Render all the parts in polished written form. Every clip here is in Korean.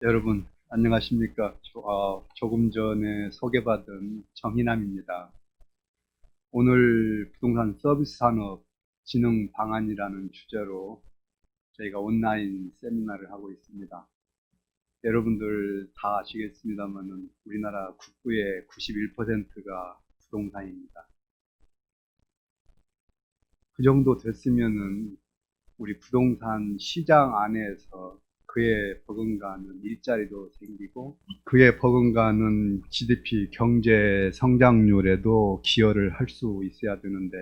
여러분, 안녕하십니까? 조금 전에 소개받은 정희남입니다. 오늘 부동산 서비스 산업 진흥 방안이라는 주제로 저희가 온라인 세미나를 하고 있습니다. 여러분들 다 아시겠습니다만은 우리나라 국부의 91%가 부동산입니다. 그 정도 됐으면은 우리 부동산 시장 안에서 그에 버금가는 일자리도 생기고 그에 버금가는 GDP 경제 성장률에도 기여를 할 수 있어야 되는데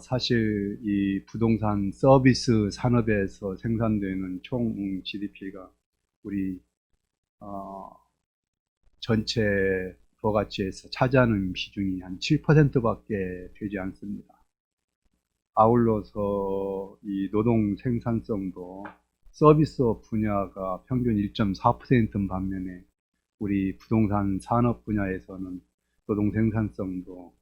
사실 이 부동산 서비스 산업에서 생산되는 총 GDP가 우리 어, 전체 부가가치에서 차지하는 비중이 한 7%밖에 되지 않습니다. 아울러서 이 노동 생산성도 서비스업 분야가 평균 1.4%인 반면에 우리 부동산 산업 분야에서는 노동 생산성도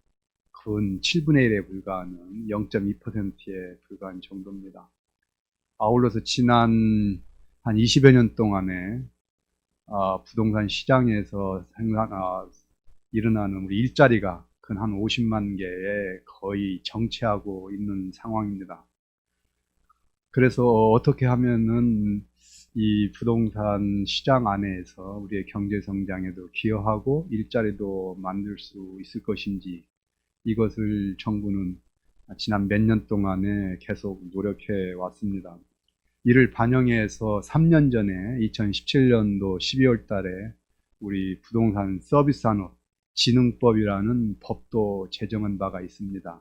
근 7분의 1에 불과하는 0.2%에 불과한 정도입니다. 아울러서 지난 한 20여 년 동안에 부동산 시장에서 일어나는 우리 일자리가 근 한 50만 개에 거의 정체하고 있는 상황입니다. 그래서 어떻게 하면은 이 부동산 시장 안에서 우리의 경제 성장에도 기여하고 일자리도 만들 수 있을 것인지 이것을 정부는 지난 몇 년 동안에 계속 노력해 왔습니다. 이를 반영해서 3년 전에 2017년도 12월 달에 우리 부동산 서비스 산업 진흥법이라는 법도 제정한 바가 있습니다.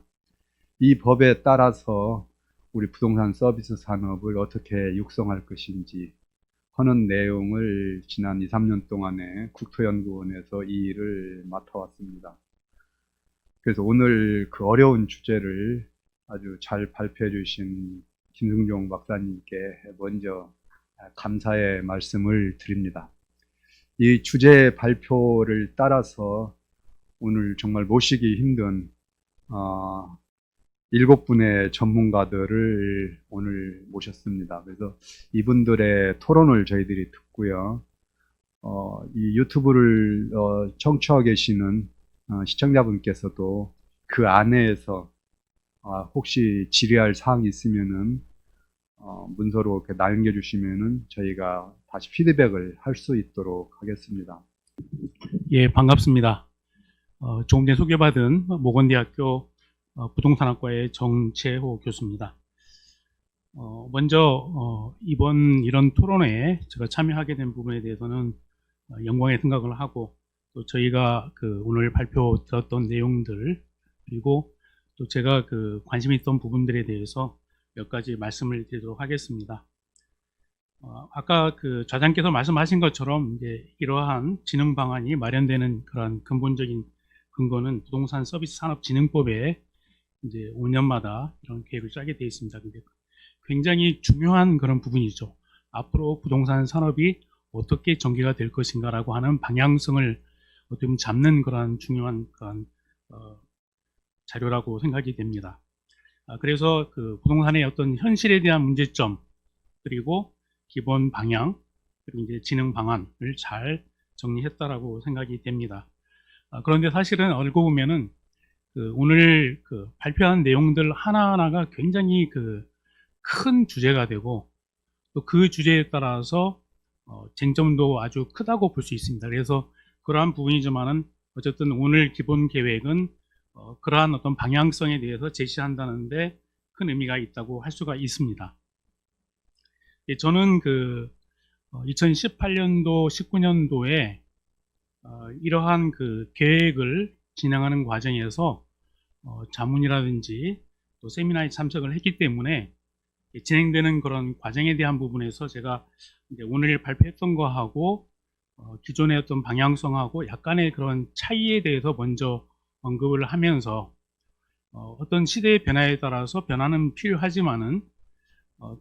이 법에 따라서 우리 부동산 서비스 산업을 어떻게 육성할 것인지 하는 내용을 지난 2, 3년 동안에 국토연구원에서 이 일을 맡아왔습니다. 그래서 오늘 그 어려운 주제를 아주 잘 발표해 주신 김승종 박사님께 먼저 감사의 말씀을 드립니다. 이 주제 발표를 따라서 오늘 정말 모시기 힘든 7분의 전문가들을 오늘 모셨습니다. 그래서 이분들의 토론을 저희들이 듣고요. 이 유튜브를 청취하고 계시는 시청자분께서도 그 안에서 혹시 질의할 사항이 있으면은 문서로 이렇게 남겨주시면은 저희가 다시 피드백을 할 수 있도록 하겠습니다. 예, 반갑습니다. 조금 전에 소개받은 모건대학교 부동산학과의 정채호 교수입니다. 먼저 이번 이런 토론회에 제가 참여하게 된 부분에 대해서는 영광의 생각을 하고 또 저희가 그 오늘 발표 들었던 내용들 그리고 또 제가 그 관심 있던 부분들에 대해서 몇 가지 말씀을 드리도록 하겠습니다. 아까 그 좌장께서 말씀하신 것처럼 이제 이러한 진흥 방안이 마련되는 그런 근본적인 근거는 부동산 서비스 산업진흥법에 이제 5년마다 이런 계획을 짜게 되어 있습니다. 근데 굉장히 중요한 그런 부분이죠. 앞으로 부동산 산업이 어떻게 전개가 될 것인가라고 하는 방향성을 어떻게 보면 잡는 그런 중요한 그런 자료라고 생각이 됩니다. 그래서 그 부동산의 어떤 현실에 대한 문제점 그리고 기본 방향 그리고 이제 진행 방안을 잘 정리했다라고 생각이 됩니다. 그런데 사실은 알고 보면은 그 오늘 그 발표한 내용들 하나하나가 굉장히 그 큰 주제가 되고 또 그 주제에 따라서 쟁점도 아주 크다고 볼 수 있습니다. 그래서 그러한 부분이지만은 어쨌든 오늘 기본 계획은 그러한 어떤 방향성에 대해서 제시한다는데 큰 의미가 있다고 할 수가 있습니다. 예, 저는 그 2018년도, 19년도에 이러한 그 계획을 진행하는 과정에서 자문이라든지 또 세미나에 참석을 했기 때문에 진행되는 그런 과정에 대한 부분에서 제가 이제 오늘 발표했던 거하고 기존의 어떤 방향성하고 약간의 그런 차이에 대해서 먼저 언급을 하면서 어떤 시대의 변화에 따라서 변화는 필요하지만은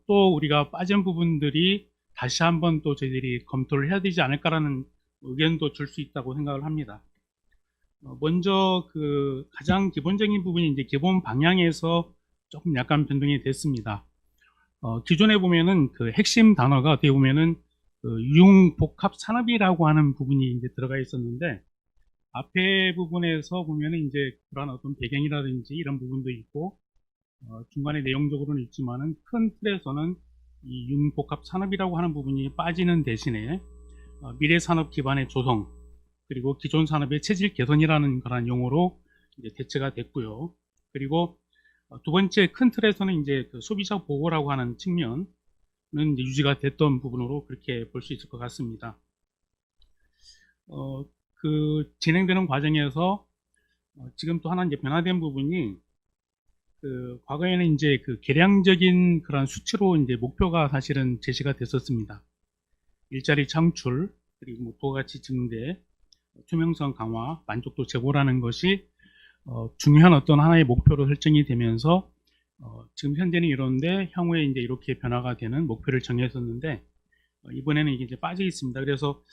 또 우리가 빠진 부분들이 다시 한번 또 저희들이 검토를 해야 되지 않을까라는 의견도 줄 수 있다고 생각을 합니다. 먼저 그 가장 기본적인 부분이 이제 기본 방향에서 조금 약간 변동이 됐습니다. 기존에 보면은 그 핵심 단어가 어떻게 보면은 그 유흥복합 산업이라고 하는 부분이 이제 들어가 있었는데, 앞에 부분에서 보면은 이제 그런 어떤 배경이라든지 이런 부분도 있고, 중간에 내용적으로는 있지만은 큰 틀에서는 이 유흥복합 산업이라고 하는 부분이 빠지는 대신에 미래 산업 기반의 조성, 그리고 기존 산업의 체질 개선이라는 그런 용어로 이제 대체가 됐고요. 그리고 두 번째 큰 틀에서는 이제 그 소비자 보호라고 하는 측면은 이제 유지가 됐던 부분으로 그렇게 볼 수 있을 것 같습니다. 그 진행되는 과정에서 지금 또 하나 이제 변화된 부분이, 그 과거에는 이제 그 계량적인 그런 수치로 이제 목표가 사실은 제시가 됐었습니다. 일자리 창출, 그리고 뭐 부가가치 증대, 투명성 강화, 만족도 제고라는 것이 중요한 어떤 하나의 목표로 설정이 되면서 지금 현재는 이런데 향후에 이제 이렇게 변화가 되는 목표를 정했었는데, 이번에는 이게 이제 빠져 있습니다. 그래서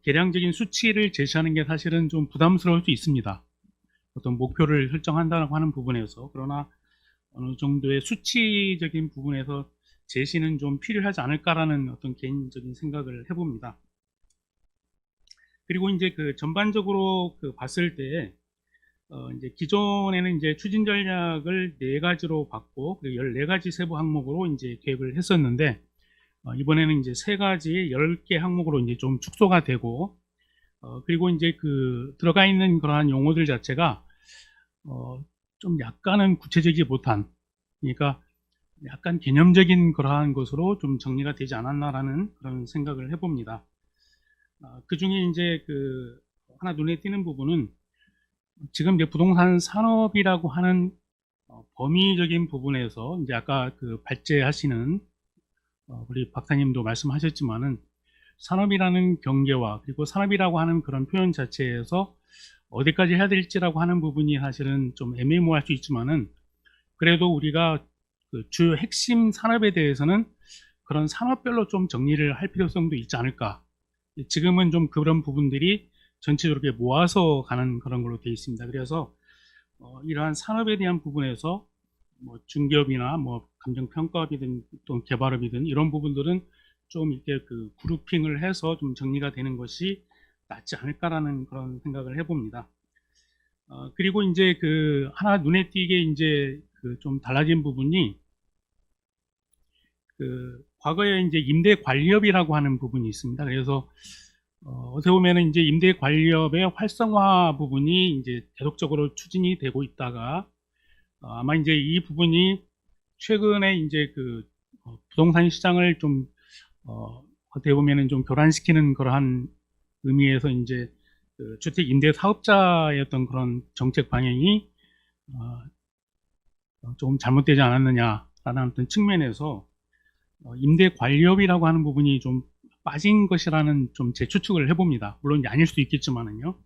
계량적인 수치를 제시하는 게 사실은 좀 부담스러울 수 있습니다. 어떤 목표를 설정한다고 하는 부분에서. 그러나 어느 정도의 수치적인 부분에서 제시는 좀 필요하지 않을까라는 어떤 개인적인 생각을 해봅니다. 그리고 이제 그 전반적으로 그 봤을 때 이제 기존에는 이제 추진 전략을 4가지로 봤고, 그리고 14가지 세부 항목으로 이제 계획을 했었는데, 이번에는 이제 3가지 10개 항목으로 이제 좀 축소가 되고, 그리고 이제 그 들어가 있는 그러한 용어들 자체가 좀 약간은 구체적이지 못한, 그러니까 약간 개념적인 그러한 것으로 좀 정리가 되지 않았나라는 그런 생각을 해봅니다. 그 중에 이제 그 하나 눈에 띄는 부분은, 지금 이제 부동산 산업이라고 하는 범위적인 부분에서 이제 아까 그 발제하시는 우리 박사님도 말씀하셨지만은, 산업이라는 경계와 그리고 산업이라고 하는 그런 표현 자체에서 어디까지 해야 될지라고 하는 부분이 사실은 좀 애매모호할 수 있지만은, 그래도 우리가 그 주요 핵심 산업에 대해서는 그런 산업별로 좀 정리를 할 필요성도 있지 않을까. 지금은 좀 그런 부분들이 전체적으로 이렇게 모아서 가는 그런 걸로 되어 있습니다. 그래서 이러한 산업에 대한 부분에서 뭐 중개업이나 뭐 감정평가업이든 또 개발업이든 이런 부분들은 좀 이렇게 그 그룹핑을 해서 좀 정리가 되는 것이 낫지 않을까라는 그런 생각을 해봅니다. 그리고 이제 그 하나 눈에 띄게 이제 그 좀 달라진 부분이, 그 과거에 이제 임대 관리업이라고 하는 부분이 있습니다. 그래서 어떻게 보면은 이제 임대 관리업의 활성화 부분이 이제 계속적으로 추진이 되고 있다가, 아마 이제 이 부분이 최근에 이제 그 부동산 시장을 좀 어떻게 보면은 좀 교란시키는 그러한 의미에서 이제 그 주택 임대 사업자의 어떤 그런 정책 방향이 좀 잘못되지 않았느냐라는 어떤 측면에서 임대 관리업이라고 하는 부분이 좀 빠진 것이라는 좀 제 추측을 해봅니다. 물론 이제 아닐 수도 있겠지만은요.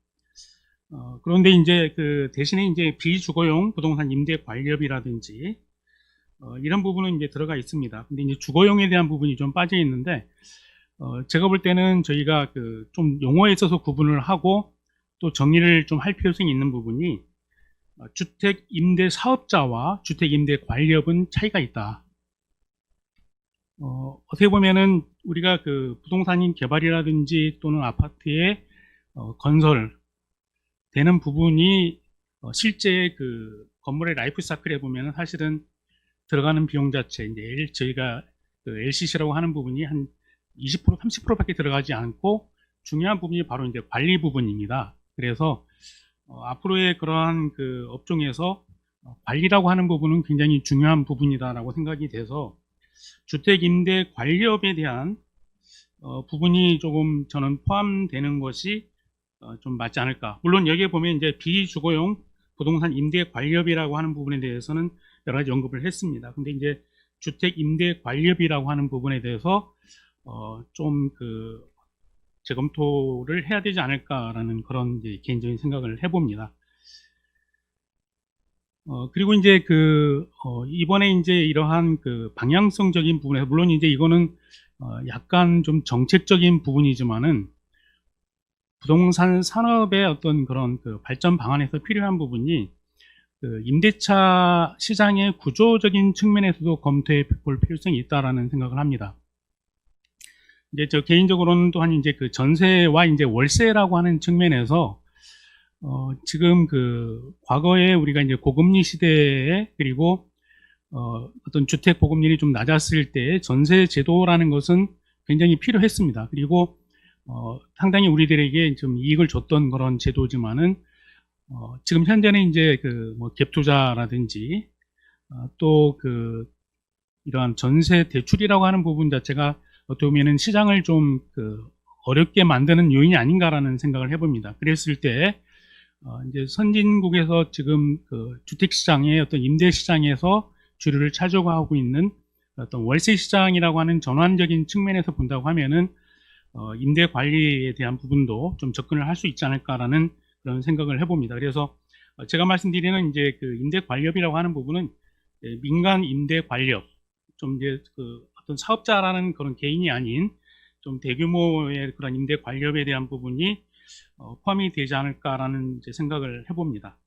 그런데 이제 그 대신에 이제 비주거용 부동산 임대 관리업이라든지 이런 부분은 이제 들어가 있습니다. 근데 이제 주거용에 대한 부분이 좀 빠져 있는데, 제가 볼 때는 저희가 그 좀 용어에 있어서 구분을 하고 또 정리를 좀 할 필요성이 있는 부분이, 주택 임대 사업자와 주택 임대 관리업은 차이가 있다. 어떻게 보면은 우리가 그 부동산 개발이라든지 또는 아파트의 건설 되는 부분이 실제 그 건물의 라이프 사이클에 보면은 사실은 들어가는 비용 자체, 이제 저희가 그 LCC라고 하는 부분이 한 20%, 30%밖에 들어가지 않고, 중요한 부분이 바로 이제 관리 부분입니다. 그래서 앞으로의 그러한 그 업종에서 관리라고 하는 부분은 굉장히 중요한 부분이다라고 생각이 돼서, 주택 임대 관리업에 대한 부분이 조금 저는 포함되는 것이 좀 맞지 않을까. 물론 여기에 보면 이제 비주거용 부동산 임대 관리업이라고 하는 부분에 대해서는 여러 가지 언급을 했습니다. 근데 이제 주택 임대 관리업이라고 하는 부분에 대해서 좀 그 재검토를 해야 되지 않을까라는 그런 이제 개인적인 생각을 해봅니다. 그리고 이제 그 이번에 이제 이러한 그 방향성적인 부분에서, 물론 이제 이거는 약간 좀 정책적인 부분이지만은, 부동산 산업의 어떤 그런 그 발전 방안에서 필요한 부분이, 그 임대차 시장의 구조적인 측면에서도 검토해 볼 필요성이 있다라는 생각을 합니다. 이제 저 개인적으로는 또한 이제 그 전세와 이제 월세라고 하는 측면에서 지금 그 과거에 우리가 이제 고금리 시대에 그리고 어떤 주택 보급률이 좀 낮았을 때 전세 제도라는 것은 굉장히 필요했습니다. 그리고 상당히 우리들에게 좀 이익을 줬던 그런 제도지만은 지금 현재는 이제 그 뭐 갭 투자라든지 또 그 이러한 전세 대출이라고 하는 부분 자체가 어떻게 보면은 시장을 좀 그 어렵게 만드는 요인이 아닌가라는 생각을 해봅니다. 그랬을 때 이제 선진국에서 지금 그 주택 시장의 어떤 임대 시장에서 주류를 차지하고 있는 어떤 월세 시장이라고 하는 전환적인 측면에서 본다고 하면은 임대 관리에 대한 부분도 좀 접근을 할 수 있지 않을까라는 그런 생각을 해봅니다. 그래서 제가 말씀드리는 이제 그 임대 관리업이라고 하는 부분은 민간 임대 관리업, 좀 이제 그 어떤 사업자라는 그런 개인이 아닌 좀 대규모의 그런 임대 관리업에 대한 부분이 포함이 되지 않을까라는 이제 생각을 해봅니다.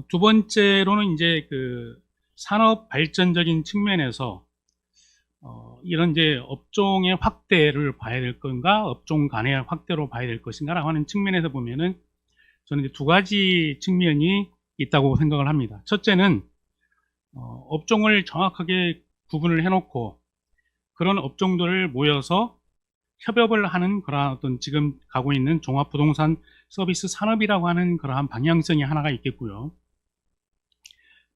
두 번째로는 이제 그 산업 발전적인 측면에서 이런 이제 업종의 확대를 봐야 될 건가, 업종 간의 확대로 봐야 될 것인가라고 하는 측면에서 보면은 저는 이제 두 가지 측면이 있다고 생각을 합니다. 첫째는 업종을 정확하게 구분을 해놓고 그런 업종들을 모여서 협업을 하는 그러한 어떤 지금 가고 있는 종합부동산 서비스 산업이라고 하는 그러한 방향성이 하나가 있겠고요.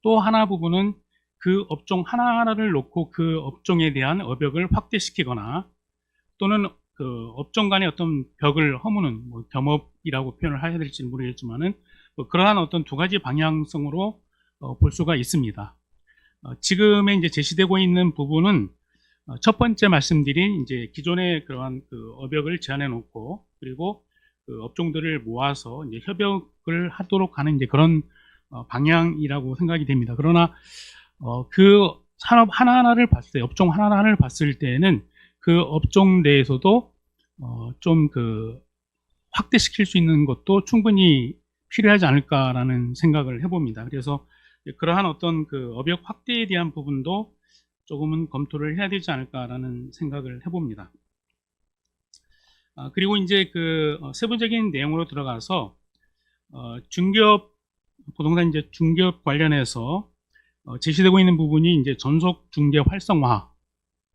또 하나 부분은 그 업종 하나하나를 놓고 그 업종에 대한 업역을 확대시키거나 또는 그 업종 간의 어떤 벽을 허무는 뭐 겸업이라고 표현을 해야 될지는 모르겠지만은 뭐 그러한 어떤 두 가지 방향성으로 볼 수가 있습니다. 지금에 이제 제시되고 있는 부분은 첫 번째 말씀드린 이제 기존의 그러한 그 업역을 제한해 놓고 그리고 그 업종들을 모아서 이제 협력을 하도록 하는 이제 그런 방향이라고 생각이 됩니다. 그러나 그 산업 하나하나를 봤을 때, 업종 하나하나를 봤을 때는 그 업종 내에서도 좀 그 확대시킬 수 있는 것도 충분히 필요하지 않을까라는 생각을 해봅니다. 그래서 그러한 어떤 그 업역 확대에 대한 부분도 조금은 검토를 해야 되지 않을까라는 생각을 해봅니다. 그리고 이제 그 세부적인 내용으로 들어가서 중개업 부동산 이제 중개업 관련해서 제시되고 있는 부분이 이제 전속 중개 활성화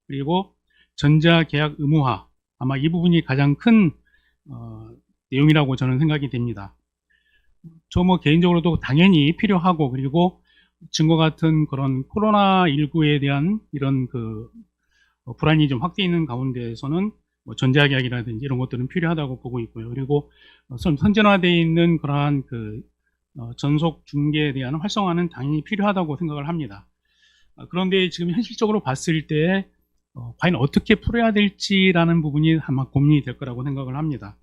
그리고 전자 계약 의무화 아마 이 부분이 가장 큰 내용이라고 저는 생각이 됩니다. 저 뭐 개인적으로도 당연히 필요하고 그리고 지금과 같은 그런 코로나19에 대한 이런 그 불안이 좀 확대 있는 가운데에서는 뭐 전자계약이라든지 이런 것들은 필요하다고 보고 있고요. 그리고 선진화되어 있는 그러한 그 전속 중개에 대한 활성화는 당연히 필요하다고 생각을 합니다. 그런데 지금 현실적으로 봤을 때 과연 어떻게 풀어야 될지라는 부분이 아마 고민이 될 거라고 생각을 합니다.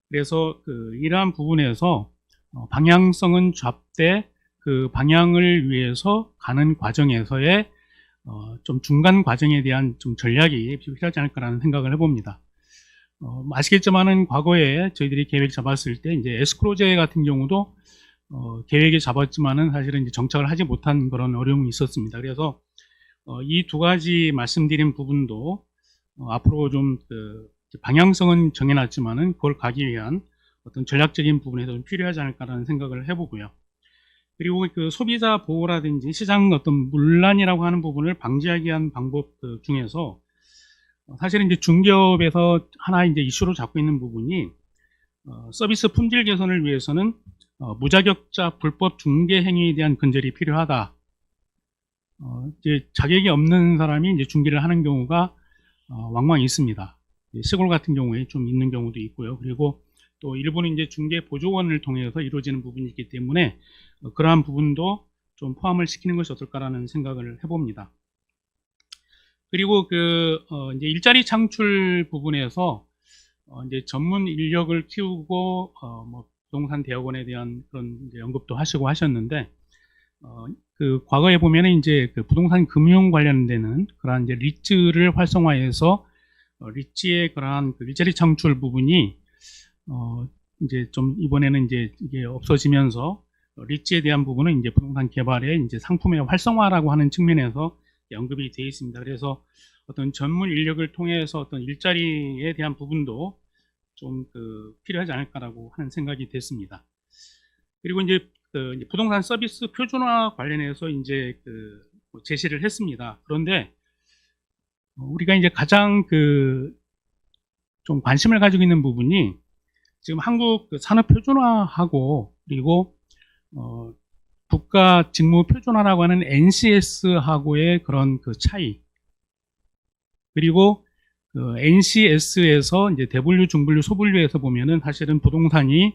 그래서 그 이러한 부분에서 방향성은 잡되 그 방향을 위해서 가는 과정에서의 좀 중간 과정에 대한 좀 전략이 필요하지 않을까라는 생각을 해봅니다. 아시겠지만은 과거에 저희들이 계획 잡았을 때 이제 에스크로제 같은 경우도 계획이 잡았지만은 사실은 이제 정착을 하지 못한 그런 어려움이 있었습니다. 그래서 이 두 가지 말씀드린 부분도 앞으로 좀 그 방향성은 정해놨지만은 그걸 가기 위한 어떤 전략적인 부분에서 좀 필요하지 않을까라는 생각을 해보고요. 그리고 그 소비자 보호라든지 시장 어떤 문란이라고 하는 부분을 방지하기 위한 방법 중에서 사실은 이제 중개업에서 하나 이제 이슈로 잡고 있는 부분이 서비스 품질 개선을 위해서는 무자격자 불법 중개 행위에 대한 근절이 필요하다. 이제 자격이 없는 사람이 이제 중개를 하는 경우가 왕왕 있습니다. 시골 같은 경우에 좀 있는 경우도 있고요. 그리고 또 일부는 이제 중개 보조원을 통해서 이루어지는 부분이 있기 때문에 그러한 부분도 좀 포함을 시키는 것이 어떨까라는 생각을 해봅니다. 그리고 그 이제 일자리 창출 부분에서 이제 전문 인력을 키우고 뭐 부동산 대학원에 대한 그런 이제 언급도 하시고 하셨는데 그 과거에 보면은 이제 그 부동산 금융 관련되는 그러한 이제 리츠를 활성화해서 리츠의 그러한 그 일자리 창출 부분이 이제 좀 이번에는 이제 이게 없어지면서 리츠에 대한 부분은 이제 부동산 개발의 이제 상품의 활성화라고 하는 측면에서 언급이 되어 있습니다. 그래서 어떤 전문 인력을 통해서 어떤 일자리에 대한 부분도 좀 필요하지 않을까라고 하는 생각이 됐습니다. 그리고 이제 이제 부동산 서비스 표준화 관련해서 이제 뭐 제시를 했습니다. 그런데 우리가 이제 가장 좀 관심을 가지고 있는 부분이 지금 한국 산업 표준화하고 그리고 국가 직무 표준화라고 하는 NCS하고의 그런 차이, 그리고 NCS에서 이제 대분류, 중분류, 소분류에서 보면은 사실은 부동산이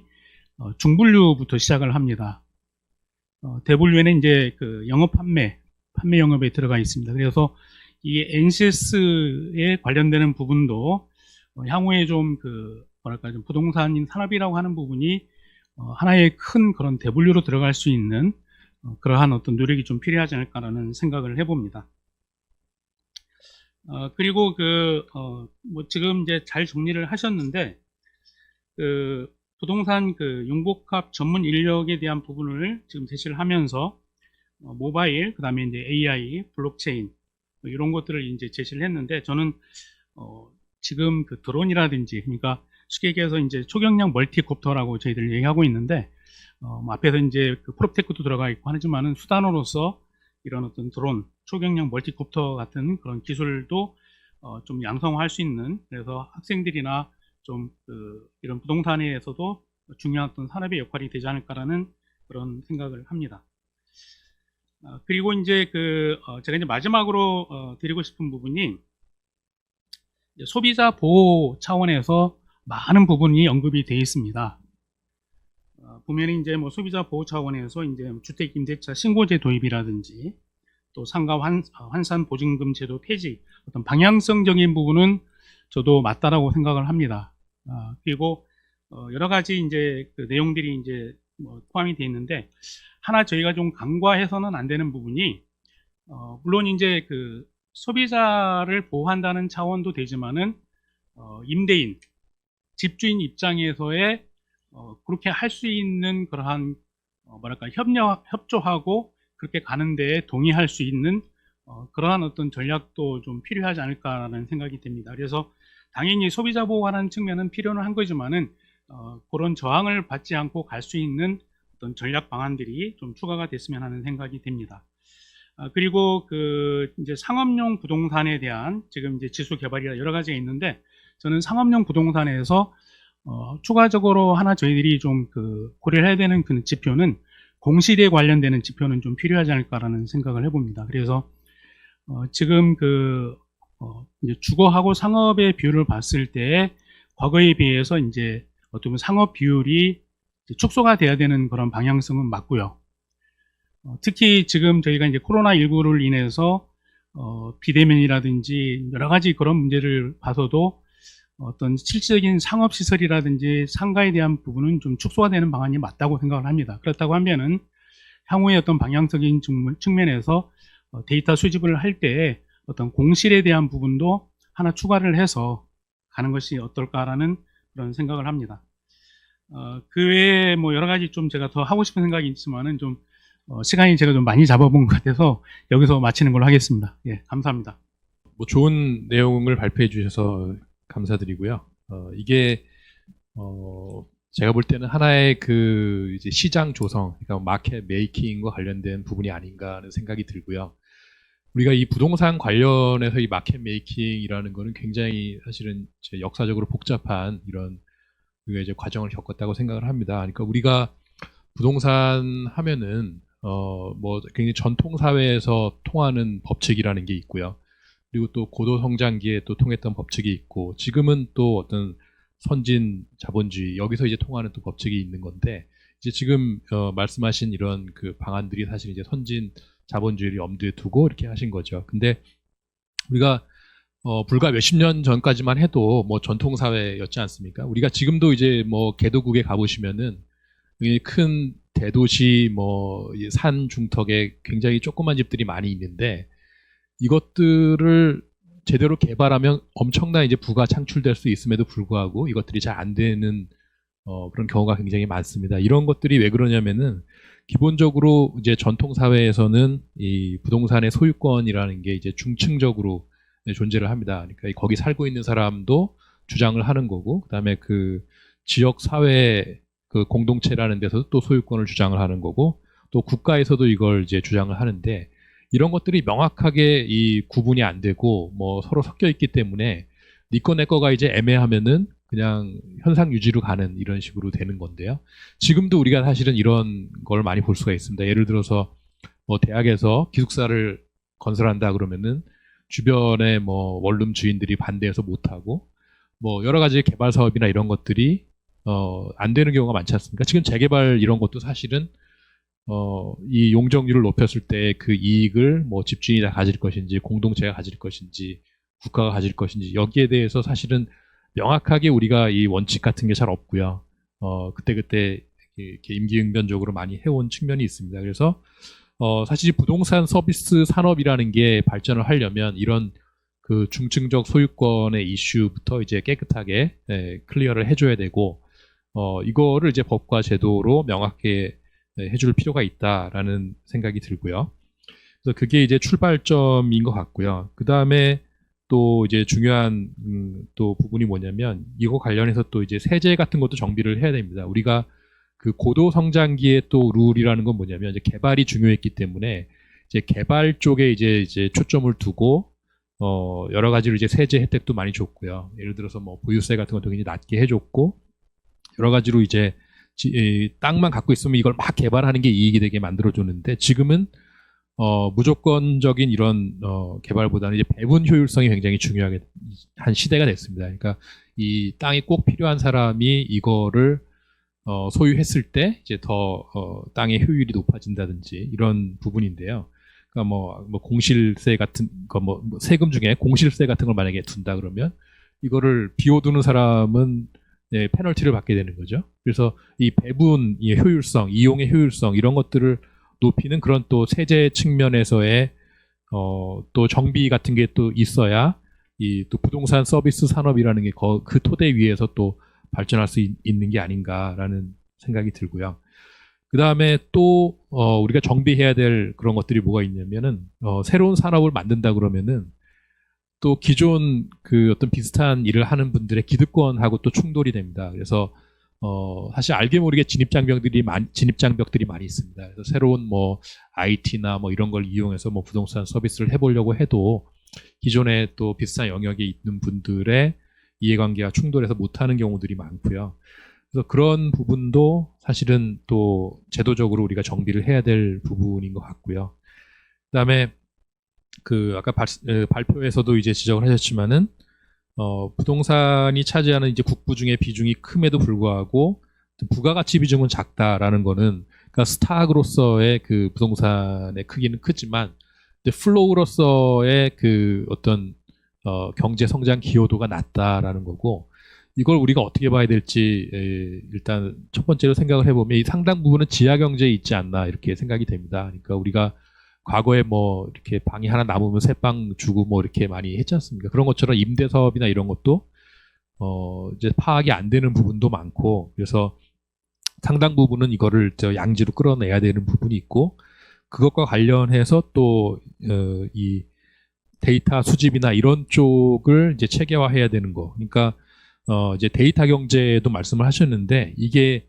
중분류부터 시작을 합니다. 대분류에는 이제 영업 판매 영업에 들어가 있습니다. 그래서 이 NCS에 관련되는 부분도 향후에 좀 좀 부동산 산업이라고 하는 부분이 하나의 큰 그런 대분류로 들어갈 수 있는 그러한 어떤 노력이 좀 필요하지 않을까라는 생각을 해봅니다. 그리고 뭐 지금 이제 잘 정리를 하셨는데 부동산 융복합 전문 인력에 대한 부분을 지금 제시를 하면서 모바일, 그다음에 이제 AI, 블록체인 뭐 이런 것들을 이제 제시를 했는데, 저는 지금 드론이라든지, 그러니까 쉽게 얘기해서 이제 초경량 멀티콥터라고 저희들 얘기하고 있는데, 뭐 앞에서 이제 프롭테크도 들어가 있고 하지만은 수단으로서 이런 어떤 드론, 초경량 멀티콥터 같은 그런 기술도 좀 양성화할 수 있는, 그래서 학생들이나 좀 이런 부동산에서도 중요한 어떤 산업의 역할이 되지 않을까라는 그런 생각을 합니다. 그리고 이제 제가 이제 마지막으로 드리고 싶은 부분이, 이제 소비자 보호 차원에서 많은 부분이 언급이 되어 있습니다. 보면 이제 뭐 소비자 보호 차원에서 이제 주택 임대차 신고제 도입이라든지, 또 상가 환산 보증금 제도 폐지, 어떤 방향성적인 부분은 저도 맞다라고 생각을 합니다. 그리고 여러 가지 이제 내용들이 이제 뭐 포함이 되어 있는데, 하나 저희가 좀 간과해서는 안 되는 부분이, 물론 이제 소비자를 보호한다는 차원도 되지만은 임대인, 집주인 입장에서의 그렇게 할 수 있는 그러한 뭐랄까 협조하고 그렇게 가는 데에 동의할 수 있는 그러한 어떤 전략도 좀 필요하지 않을까라는 생각이 듭니다. 그래서 당연히 소비자 보호하는 측면은 필요는 한 거지만은 그런 저항을 받지 않고 갈 수 있는 어떤 전략 방안들이 좀 추가가 됐으면 하는 생각이 듭니다. 그리고 이제 상업용 부동산에 대한 지금 이제 지수 개발이라 여러 가지가 있는데, 저는 상업용 부동산에서 추가적으로 하나 저희들이 좀 고려를 해야 되는 그 지표는, 공실에 관련되는 지표는 좀 필요하지 않을까라는 생각을 해봅니다. 그래서 지금 이제 주거하고 상업의 비율을 봤을 때 과거에 비해서 이제 어떻게 보면 상업 비율이 축소가 돼야 되는 그런 방향성은 맞고요. 특히 지금 저희가 이제 코로나19를 인해서 비대면이라든지 여러 가지 그런 문제를 봐서도 어떤 실질적인 상업시설이라든지 상가에 대한 부분은 좀 축소가 되는 방안이 맞다고 생각을 합니다. 그렇다고 하면은 향후에 어떤 방향적인 측면에서 데이터 수집을 할 때 어떤 공실에 대한 부분도 하나 추가를 해서 가는 것이 어떨까라는 그런 생각을 합니다. 그 외에 뭐 여러 가지 좀 제가 더 하고 싶은 생각이 있지만은 좀 시간이 제가 좀 많이 잡아본 것 같아서 여기서 마치는 걸로 하겠습니다. 예, 감사합니다. 뭐 좋은 내용을 발표해 주셔서 감사드리고요. 이게 제가 볼 때는 하나의 이제 시장 조성, 그러니까 마켓 메이킹과 관련된 부분이 아닌가 하는 생각이 들고요. 우리가 이 부동산 관련해서 이 마켓 메이킹이라는 거는 굉장히 사실은 역사적으로 복잡한 이런 우리가 이제 과정을 겪었다고 생각을 합니다. 그러니까 우리가 부동산 하면은 뭐 굉장히 전통 사회에서 통하는 법칙이라는 게 있고요. 그리고 또 고도 성장기에 또 통했던 법칙이 있고, 지금은 또 어떤 선진 자본주의, 여기서 이제 통하는 또 법칙이 있는 건데, 이제 지금 말씀하신 이런 방안들이 사실 이제 선진 자본주의를 염두에 두고 이렇게 하신 거죠. 근데 우리가 불과 몇십 년 전까지만 해도 뭐 전통 사회였지 않습니까? 우리가 지금도 이제 뭐 개도국에 가보시면은 큰 대도시 뭐 산 중턱에 굉장히 조그만 집들이 많이 있는데, 이것들을 제대로 개발하면 엄청난 이제 부가 창출될 수 있음에도 불구하고 이것들이 잘 안 되는 그런 경우가 굉장히 많습니다. 이런 것들이 왜 그러냐면은, 기본적으로 이제 전통 사회에서는 이 부동산의 소유권이라는 게 이제 중층적으로 존재를 합니다. 그러니까 거기 살고 있는 사람도 주장을 하는 거고, 그다음에 그 지역 사회 그 공동체라는 데서도 또 소유권을 주장을 하는 거고, 또 국가에서도 이걸 이제 주장을 하는데, 이런 것들이 명확하게 이 구분이 안 되고 뭐 서로 섞여 있기 때문에 니꺼 내 거가 이제 애매하면은 그냥 현상 유지로 가는 이런 식으로 되는 건데요. 지금도 우리가 사실은 이런 걸 많이 볼 수가 있습니다. 예를 들어서 뭐 대학에서 기숙사를 건설한다 그러면은 주변에 뭐 원룸 주인들이 반대해서 못 하고, 뭐 여러 가지 개발 사업이나 이런 것들이 안 되는 경우가 많지 않습니까? 지금 재개발 이런 것도 사실은 이 용적률을 높였을 때 그 이익을 뭐 집주인이 다 가질 것인지, 공동체가 가질 것인지, 국가가 가질 것인지, 여기에 대해서 사실은 명확하게 우리가 이 원칙 같은 게 잘 없고요. 그때그때 이렇게 임기응변적으로 많이 해온 측면이 있습니다. 그래서 사실 부동산 서비스 산업이라는 게 발전을 하려면 이런 그 중층적 소유권의 이슈부터 이제 깨끗하게 클리어를 해줘야 되고, 이거를 이제 법과 제도로 명확하게 해줄 필요가 있다라는 생각이 들고요. 그래서 그게 이제 출발점인 것 같고요. 그 다음에 또 이제 중요한 또 부분이 뭐냐면, 이거 관련해서 또 이제 세제 같은 것도 정비를 해야 됩니다. 우리가 그 고도 성장기의 또 룰이라는 건 뭐냐면, 이제 개발이 중요했기 때문에 이제 개발 쪽에 이제 초점을 두고 여러 가지로 이제 세제 혜택도 많이 줬고요. 예를 들어서 뭐 보유세 같은 것도 굉장히 낮게 해줬고, 여러 가지로 이제 땅만 갖고 있으면 이걸 막 개발하는 게 이익이 되게 만들어줬는데, 지금은 무조건적인 이런 개발보다는 이제 배분 효율성이 굉장히 중요하게 한 시대가 됐습니다. 그러니까 이 땅이 꼭 필요한 사람이 이거를 소유했을 때 이제 더 땅의 효율이 높아진다든지 이런 부분인데요. 그러니까 뭐 공실세 같은 거, 뭐 세금 중에 공실세 같은 걸 만약에 둔다 그러면 이거를 비워두는 사람은 페널티를 받게 되는 거죠. 그래서 이 배분의 효율성, 이용의 효율성 이런 것들을 높이는 그런 또 세제 측면에서의 또 정비 같은 게 또 있어야 이 또 부동산 서비스 산업이라는 게 그 토대 위에서 또 발전할 수 있는 게 아닌가라는 생각이 들고요. 그 다음에 또 우리가 정비해야 될 그런 것들이 뭐가 있냐면은 새로운 산업을 만든다 그러면은 또 기존 그 어떤 비슷한 일을 하는 분들의 기득권하고 또 충돌이 됩니다. 그래서 사실 알게 모르게 진입장벽들이 많이 있습니다. 그래서 새로운 뭐 IT나 뭐 이런 걸 이용해서 뭐 부동산 서비스를 해보려고 해도 기존에 또 비슷한 영역에 있는 분들의 이해관계가 충돌해서 못하는 경우들이 많고요. 그래서 그런 부분도 사실은 또 제도적으로 우리가 정비를 해야 될 부분인 것 같고요. 그다음에 그 아까 발표에서도 이제 지적을 하셨지만은 부동산이 차지하는 이제 국부 중의 비중이 큼에도 불구하고 부가가치 비중은 작다라는 거는, 그러니까 스탁으로서의 그 부동산의 크기는 크지만 플로우로서의 그 어떤 경제 성장 기여도가 낮다라는 거고, 이걸 우리가 어떻게 봐야 될지 일단 첫 번째로 생각을 해보면 이 상당 부분은 지하 경제에 있지 않나 이렇게 생각이 됩니다. 그러니까 우리가 과거에 뭐 이렇게 방이 하나 남으면 새 방 주고 뭐 이렇게 많이 했지 않습니까? 그런 것처럼 임대 사업이나 이런 것도 이제 파악이 안 되는 부분도 많고, 그래서 상당 부분은 이거를 양지로 끌어내야 되는 부분이 있고, 그것과 관련해서 또 이 데이터 수집이나 이런 쪽을 이제 체계화해야 되는 거. 그러니까 이제 데이터 경제도 말씀을 하셨는데, 이게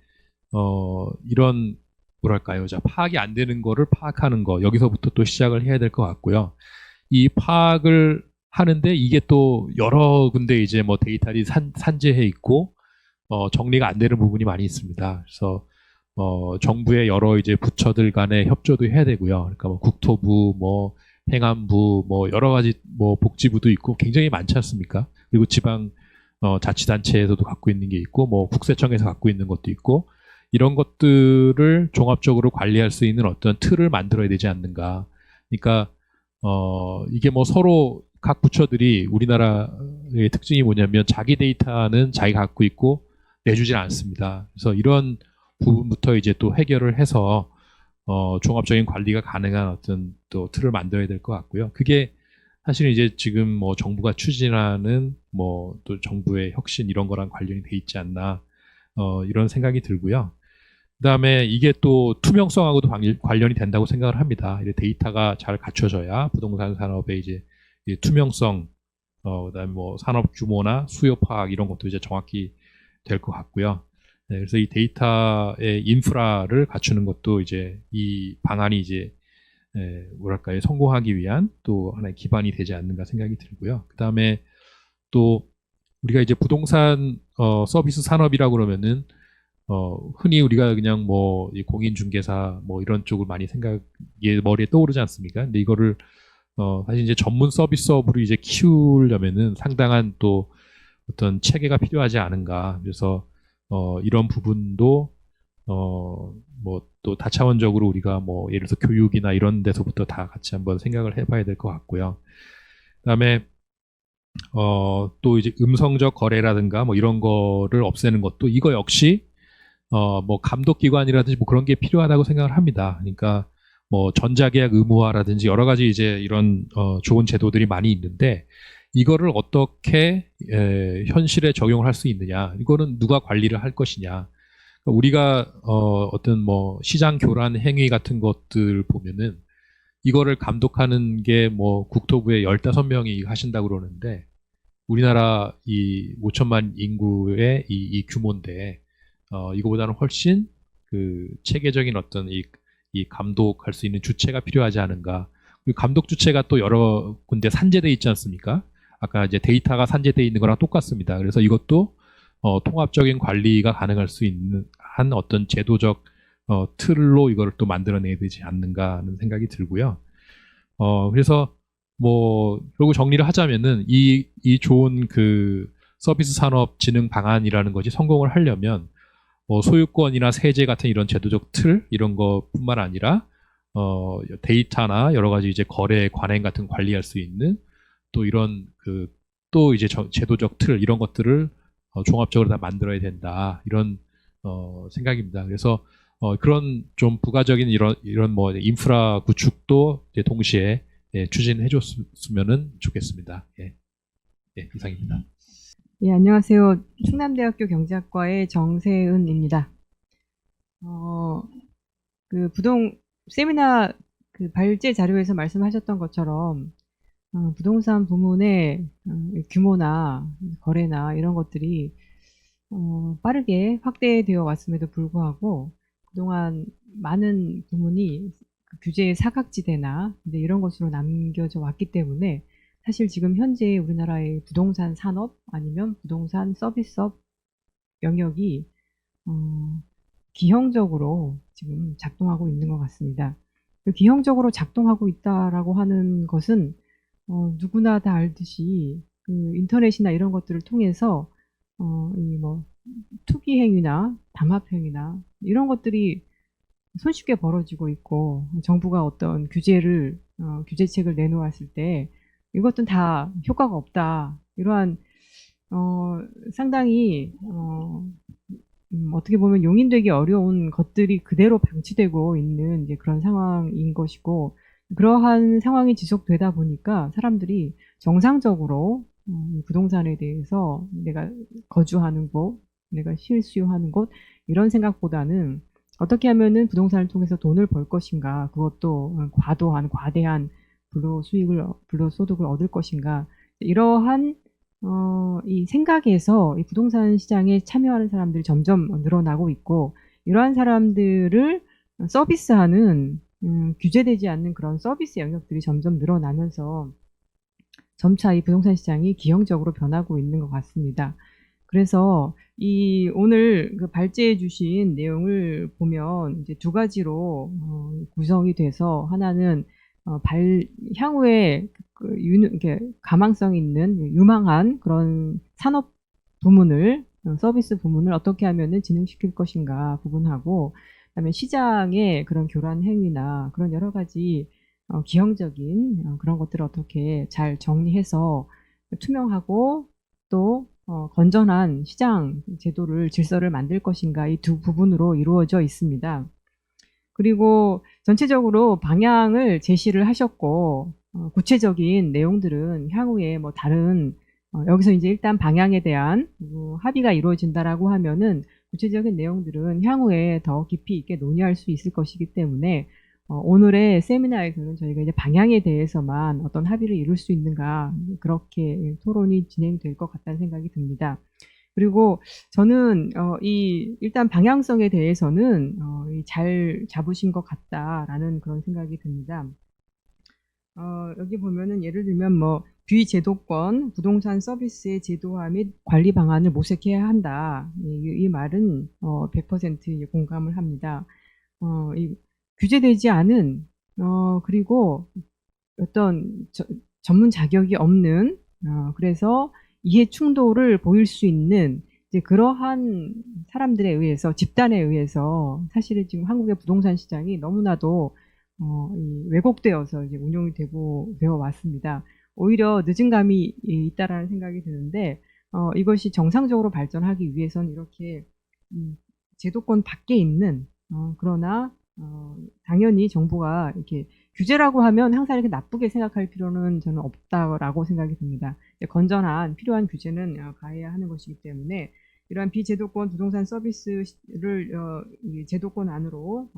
이런 뭐랄까요, 자 파악이 안 되는 거를 파악하는 거, 여기서부터 또 시작을 해야 될 것 같고요. 이 파악을 하는데 이게 또 여러 군데 이제 뭐 데이터들이 산재해 있고 정리가 안 되는 부분이 많이 있습니다. 그래서 정부의 여러 이제 부처들 간의 협조도 해야 되고요. 그러니까 뭐 국토부, 뭐 행안부, 뭐 여러 가지 뭐 복지부도 있고 굉장히 많지 않습니까? 그리고 지방 자치단체에서도 갖고 있는 게 있고, 뭐 국세청에서 갖고 있는 것도 있고, 이런 것들을 종합적으로 관리할 수 있는 어떤 틀을 만들어야 되지 않는가. 그러니까 이게 뭐 서로 각 부처들이, 우리나라의 특징이 뭐냐면 자기 데이터는 자기가 갖고 있고 내주질 않습니다. 그래서 이런 부분부터 이제 또 해결을 해서 종합적인 관리가 가능한 어떤 또 틀을 만들어야 될 것 같고요. 그게 사실은 이제 지금 뭐 정부가 추진하는 뭐 또 정부의 혁신 이런 거랑 관련이 돼 있지 않나 이런 생각이 들고요. 그다음에 이게 또 투명성하고도 관련이 된다고 생각을 합니다. 데이터가 잘 갖춰져야 부동산 산업의 이제 투명성 그다음에 뭐 산업 규모나 수요 파악 이런 것도 이제 정확히 될 것 같고요. 네, 그래서 이 데이터의 인프라를 갖추는 것도 이제 이 방안이 이제 뭐랄까요, 성공하기 위한 또 하나의 기반이 되지 않는가 생각이 들고요. 그다음에 또 우리가 이제 부동산 서비스 산업이라고 그러면은 흔히 우리가 그냥 뭐 이 공인중개사 뭐 이런 쪽을 많이 머리에 떠오르지 않습니까? 근데 이거를 사실 이제 전문 서비스업으로 이제 키우려면은 상당한 또 어떤 체계가 필요하지 않은가. 그래서 이런 부분도 뭐 또 다차원적으로 우리가 뭐 예를 들어서 교육이나 이런 데서부터 다 같이 한번 생각을 해봐야 될 것 같고요. 그다음에 또 이제 음성적 거래라든가 뭐 이런 거를 없애는 것도 이거 역시 뭐 감독기관이라든지 뭐 그런 게 필요하다고 생각을 합니다. 그러니까 뭐 전자계약 의무화라든지 여러 가지 이제 이런 좋은 제도들이 많이 있는데 이거를 어떻게 현실에 적용을 할 수 있느냐, 이거는 누가 관리를 할 것이냐. 그러니까 우리가 어떤 뭐 시장 교란 행위 같은 것들 보면은 이거를 감독하는 게 뭐 국토부에 15명이 하신다고 그러는데 우리나라 이 5천만 인구의 이 규모인데 이거보다는 훨씬 그 체계적인 어떤 이 감독할 수 있는 주체가 필요하지 않은가. 그리고 감독 주체가 또 여러 군데 산재돼 있지 않습니까? 아까 이제 데이터가 산재돼 있는 거랑 똑같습니다. 그래서 이것도 통합적인 관리가 가능할 수 있는 한 어떤 제도적 틀로 이거를 또 만들어내야 되지 않는가 하는 생각이 들고요. 그래서 뭐 결국 정리를 하자면은 이 좋은 그 서비스 산업 진흥 방안이라는 것이 성공을 하려면 뭐 소유권이나 세제 같은 이런 제도적 틀 이런 것뿐만 아니라 데이터나 여러 가지 이제 거래 관행 같은 관리할 수 있는 또 이런 그 또 이제 제도적 틀 이런 것들을 종합적으로 다 만들어야 된다 이런 생각입니다. 그래서 그런 좀 부가적인 이런 뭐 인프라 구축도 이제 동시에 추진해 줬으면은 좋겠습니다. 예, 이상입니다. 예, 안녕하세요. 충남대학교 경제학과의 정세은입니다. 그 세미나 그 발제 자료에서 말씀하셨던 것처럼 부동산 부문의 규모나 거래나 이런 것들이 빠르게 확대되어 왔음에도 불구하고 그동안 많은 부문이 그 규제의 사각지대나 이제 이런 것으로 남겨져 왔기 때문에 사실 지금 현재 우리나라의 부동산 산업 아니면 부동산 서비스업 영역이 기형적으로 지금 작동하고 있는 것 같습니다. 그 기형적으로 작동하고 있다라고 하는 것은 누구나 다 알듯이 그 인터넷이나 이런 것들을 통해서 이 뭐 투기 행위나 담합 행위나 이런 것들이 손쉽게 벌어지고 있고 정부가 어떤 규제책을 내놓았을 때 이것은 다 효과가 없다. 이러한 상당히 어떻게 보면 용인되기 어려운 것들이 그대로 방치되고 있는 이제 그런 상황인 것이고 그러한 상황이 지속되다 보니까 사람들이 정상적으로 부동산에 대해서 내가 거주하는 곳, 내가 실수요하는 곳 이런 생각보다는 어떻게 하면은 부동산을 통해서 돈을 벌 것인가, 그것도 과대한 불로소득을 얻을 것인가, 이러한 이 생각에서 이 부동산 시장에 참여하는 사람들이 점점 늘어나고 있고, 이러한 사람들을 서비스하는 규제되지 않는 그런 서비스 영역들이 점점 늘어나면서 점차 이 부동산 시장이 기형적으로 변하고 있는 것 같습니다. 그래서 이 오늘 그 발제해 주신 내용을 보면 이제 두 가지로 구성이 돼서, 하나는 향후에 이렇게 가망성 있는 유망한 그런 산업 부문을, 서비스 부문을 어떻게 하면은 진흥시킬 것인가 부분하고, 그다음에 시장의 그런 교란 행위나 그런 여러 가지 기형적인 그런 것들을 어떻게 잘 정리해서 투명하고 또 건전한 시장 제도를, 질서를 만들 것인가, 이 두 부분으로 이루어져 있습니다. 그리고 전체적으로 방향을 제시를 하셨고, 구체적인 내용들은 향후에 뭐 다른 여기서 이제 일단 방향에 대한 합의가 이루어진다라고 하면은 구체적인 내용들은 향후에 더 깊이 있게 논의할 수 있을 것이기 때문에 오늘의 세미나에서는 저희가 이제 방향에 대해서만 어떤 합의를 이룰 수 있는가 그렇게 토론이 진행될 것 같다는 생각이 듭니다. 그리고 저는 일단 방향성에 대해서는 잘 잡으신 것 같다라는 그런 생각이 듭니다. 여기 보면은 예를 들면 뭐 비제도권 부동산 서비스의 제도화 및 관리 방안을 모색해야 한다. 이 말은 100% 공감을 합니다. 규제되지 않은 그리고 어떤 전문 자격이 없는 그래서 이해 충돌을 보일 수 있는 이제 그러한 사람들에 의해서 집단에 의해서 사실은 지금 한국의 부동산 시장이 너무나도 왜곡되어서 이제 운용이 되어 왔습니다. 오히려 늦은 감이 있다라는 생각이 드는데 이것이 정상적으로 발전하기 위해선 이렇게 제도권 밖에 있는 그러나 당연히 정부가 이렇게 규제라고 하면 항상 이렇게 나쁘게 생각할 필요는 저는 없다라고 생각이 듭니다. 건전한 필요한 규제는 가해야 하는 것이기 때문에 이러한 비제도권 부동산 서비스를 제도권 안으로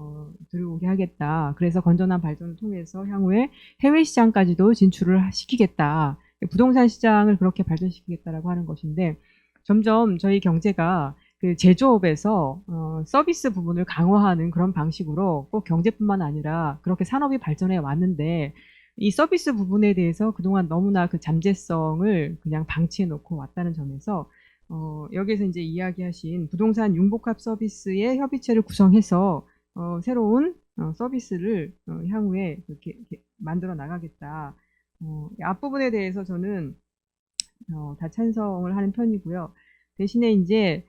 들어오게 하겠다. 그래서 건전한 발전을 통해서 향후에 해외 시장까지도 진출을 시키겠다. 부동산 시장을 그렇게 발전시키겠다라고 하는 것인데 점점 저희 경제가 그 제조업에서 서비스 부분을 강화하는 그런 방식으로 꼭 경제뿐만 아니라 그렇게 산업이 발전해 왔는데 이 서비스 부분에 대해서 그동안 너무나 그 잠재성을 그냥 방치해 놓고 왔다는 점에서 여기에서 이제 이야기하신 부동산 융복합 서비스의 협의체를 구성해서 새로운 서비스를 향후에 이렇게 만들어 나가겠다. 앞부분에 대해서 저는 다 찬성을 하는 편이고요. 대신에 이제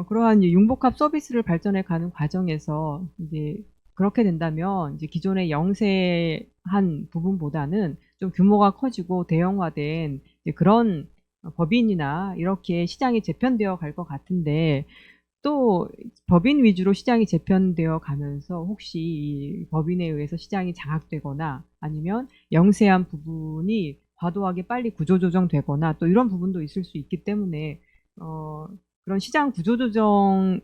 그러한 융복합 서비스를 발전해 가는 과정에서 이제 그렇게 된다면 이제 기존의 영세한 부분보다는 좀 규모가 커지고 대형화된 이제 그런 법인이나 이렇게 시장이 재편되어 갈 것 같은데 또 법인 위주로 시장이 재편되어 가면서 혹시 이 법인에 의해서 시장이 장악되거나 아니면 영세한 부분이 과도하게 빨리 구조조정되거나 또 이런 부분도 있을 수 있기 때문에 그런 시장 구조조정에서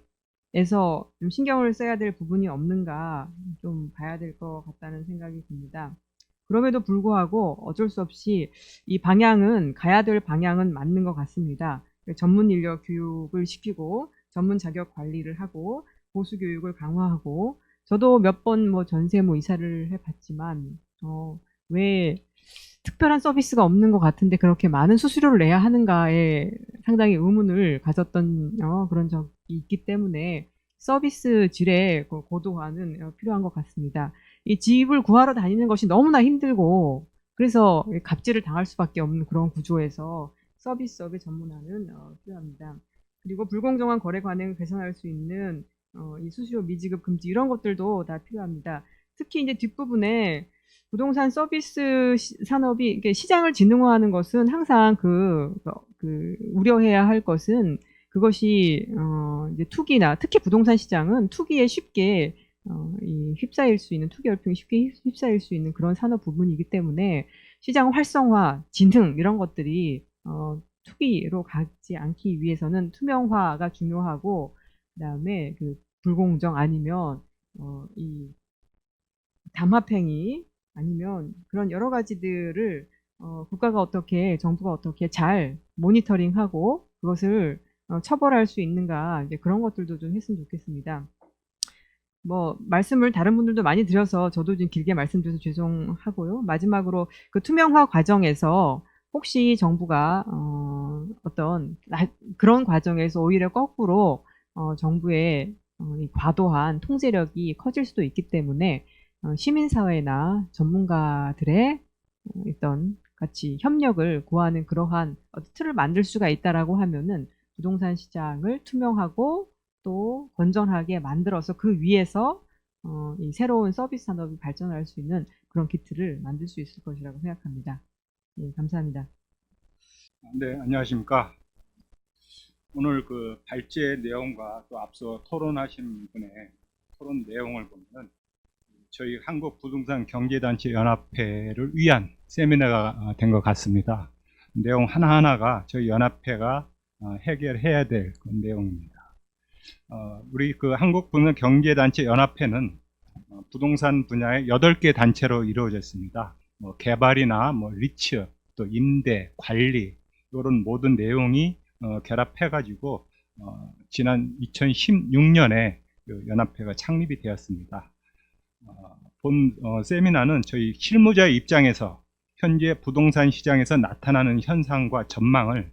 좀 신경을 써야 될 부분이 없는가 좀 봐야 될 것 같다는 생각이 듭니다. 그럼에도 불구하고 어쩔 수 없이 이 방향은 가야 될 방향은 맞는 것 같습니다. 전문 인력 교육을 시키고 전문 자격 관리를 하고 보수 교육을 강화하고 저도 몇 번 뭐 전세 뭐 이사를 해봤지만 왜 특별한 서비스가 없는 것 같은데 그렇게 많은 수수료를 내야 하는가에 상당히 의문을 가졌던 그런 적이 있기 때문에 서비스 질의 고도화는 필요한 것 같습니다. 이 집을 구하러 다니는 것이 너무나 힘들고 그래서 갑질을 당할 수밖에 없는 그런 구조에서 서비스업의 전문화는 필요합니다. 그리고 불공정한 거래 관행을 개선할 수 있는 이 수수료 미지급 금지 이런 것들도 다 필요합니다. 특히 이제 뒷부분에 부동산 서비스 산업이 이게 시장을 진흥화하는 것은 항상 우려해야 할 것은 그것이 이제 투기나 특히 부동산 시장은 투기에 쉽게 휩싸일 수 있는 투기 열풍이 쉽게 휩싸일 수 있는 그런 산업 부분이기 때문에 시장 활성화, 진흥 이런 것들이 투기로 가지 않기 위해서는 투명화가 중요하고 그다음에 그 불공정 아니면 이 담합행위 아니면 그런 여러 가지들을 국가가 어떻게 정부가 어떻게 잘 모니터링하고 그것을 처벌할 수 있는가 이제 그런 것들도 좀 했으면 좋겠습니다. 뭐 말씀을 다른 분들도 많이 드려서 저도 좀 길게 말씀드려서 죄송하고요. 마지막으로 그 투명화 과정에서 혹시 정부가 어떤 그런 과정에서 오히려 거꾸로 정부의 이 과도한 통제력이 커질 수도 있기 때문에 시민사회나 전문가들의 어떤 같이 협력을 구하는 그러한 틀을 만들 수가 있다라고 하면은 부동산 시장을 투명하고 또 건전하게 만들어서 그 위에서 이 새로운 서비스 산업이 발전할 수 있는 그런 기틀을 만들 수 있을 것이라고 생각합니다. 예, 감사합니다. 네, 안녕하십니까. 오늘 그 발제의 내용과 또 앞서 토론하신 분의 토론 내용을 보면 저희 한국부동산경제단체연합회를 위한 세미나가 된 것 같습니다. 내용 하나하나가 저희 연합회가 해결해야 될 그런 내용입니다. 우리 그 한국부동산경제단체연합회는 부동산 분야의 8개 단체로 이루어졌습니다. 개발이나 리츠, 또 임대, 관리 이런 모든 내용이 결합해가지고 지난 2016년에 연합회가 창립이 되었습니다. 본 세미나는 저희 실무자의 입장에서 현재 부동산 시장에서 나타나는 현상과 전망을